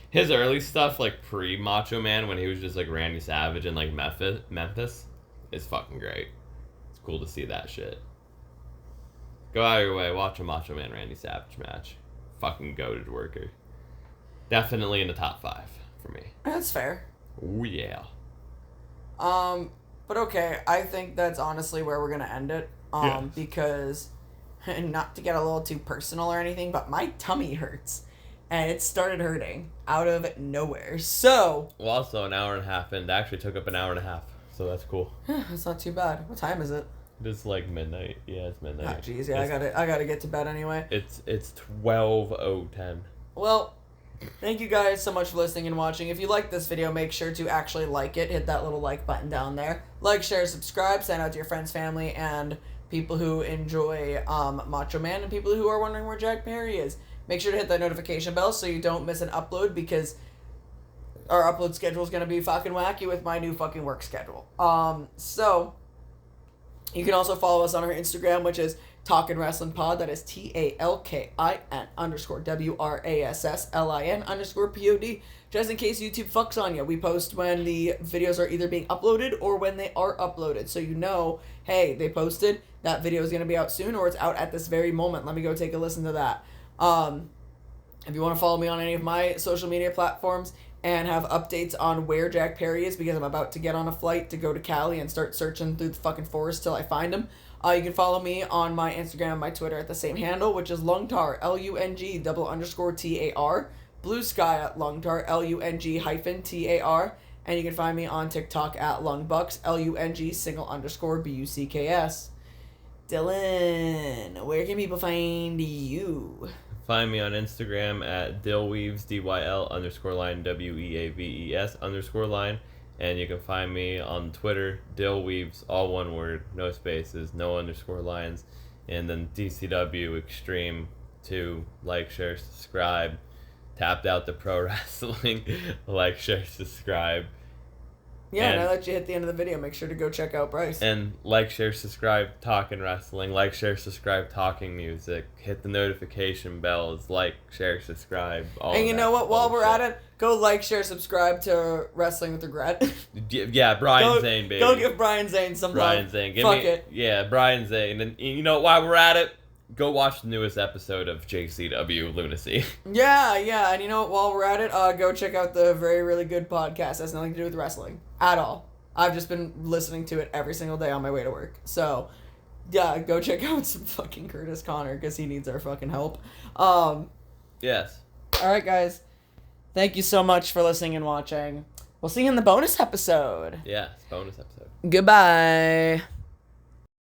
His early stuff, like pre-Macho Man, when he was just like Randy Savage and like Memphis, is fucking great. It's cool to see that shit. Go out of your way, watch a Macho Man Randy Savage match. Fucking goated worker. Definitely in the top 5 for me. That's fair. Oh yeah. But okay, I think that's honestly where we're gonna end it. Yes. Because, not to get a little too personal or anything, but my tummy hurts. And it started hurting out of nowhere. So. Well, also an hour and a half, and it actually took up an hour and a half, so that's cool. That's not too bad. What time is it? It's like midnight. Yeah, it's midnight. Oh, jeez, yeah, I gotta get to bed anyway. It's 12:10. Well, thank you guys so much for listening and watching. If you like this video, make sure to actually like it. Hit that little like button down there. Like, share, subscribe. Send out to your friends, family, and people who enjoy Macho Man and people who are wondering where Jack Perry is. Make sure to hit that notification bell so you don't miss an upload because our upload schedule is going to be fucking wacky with my new fucking work schedule. So you can also follow us on our Instagram, which is Talkin Wrasslin Pod. That is TALKIN_WRASSLIN_POD. Just in case YouTube fucks on you. We post when the videos are either being uploaded or when they are uploaded. So you know, hey, they posted. That video is going to be out soon or it's out at this very moment. Let me go take a listen to that. If you want to follow me on any of my social media platforms and have updates on where Jack Perry is, because I'm about to get on a flight to go to Cali and start searching through the fucking forest till I find him. You can follow me on my Instagram and my Twitter at the same handle, which is Lungtar, LUNG_TAR, Blue Sky at Lungtar, LUNG-TAR, and you can find me on TikTok at Lungbucks, LUNG_BUCKS. Dylan, where can people find you? Find me on Instagram at Dillweaves, DYL_line, WEAVES_line. And you can find me on Twitter, Dillweaves, all one word, no spaces, no underscore lines. And then DCW Extreme 2, like, share, subscribe. Tapped Out the Pro Wrestling, like, share, subscribe. Yeah, and I let you hit the end of the video. Make sure to go check out Bryce. And like, share, subscribe, Talkin Wrasslin. Like, share, subscribe, Talking Music. Hit the notification bells. Like, share, subscribe. All and you know what? While we're at it, go like, share, subscribe to Wrestling with Regret. Yeah, Brian Zane, baby. Go give Brian Zane some Brian love. Zane. Fuck it. Yeah, Brian Zane. And you know, while we're at it, go watch the newest episode of JCW Lunacy. Yeah. And you know what? While we're at it, go check out the very, really good podcast. Has nothing to do with wrestling at all. I've just been listening to it every single day on my way to work. So, yeah, go check out some fucking Curtis Connor because he needs our fucking help. Yes. All right, guys. Thank you so much for listening and watching. We'll see you in the bonus episode. Yes, bonus episode. Goodbye.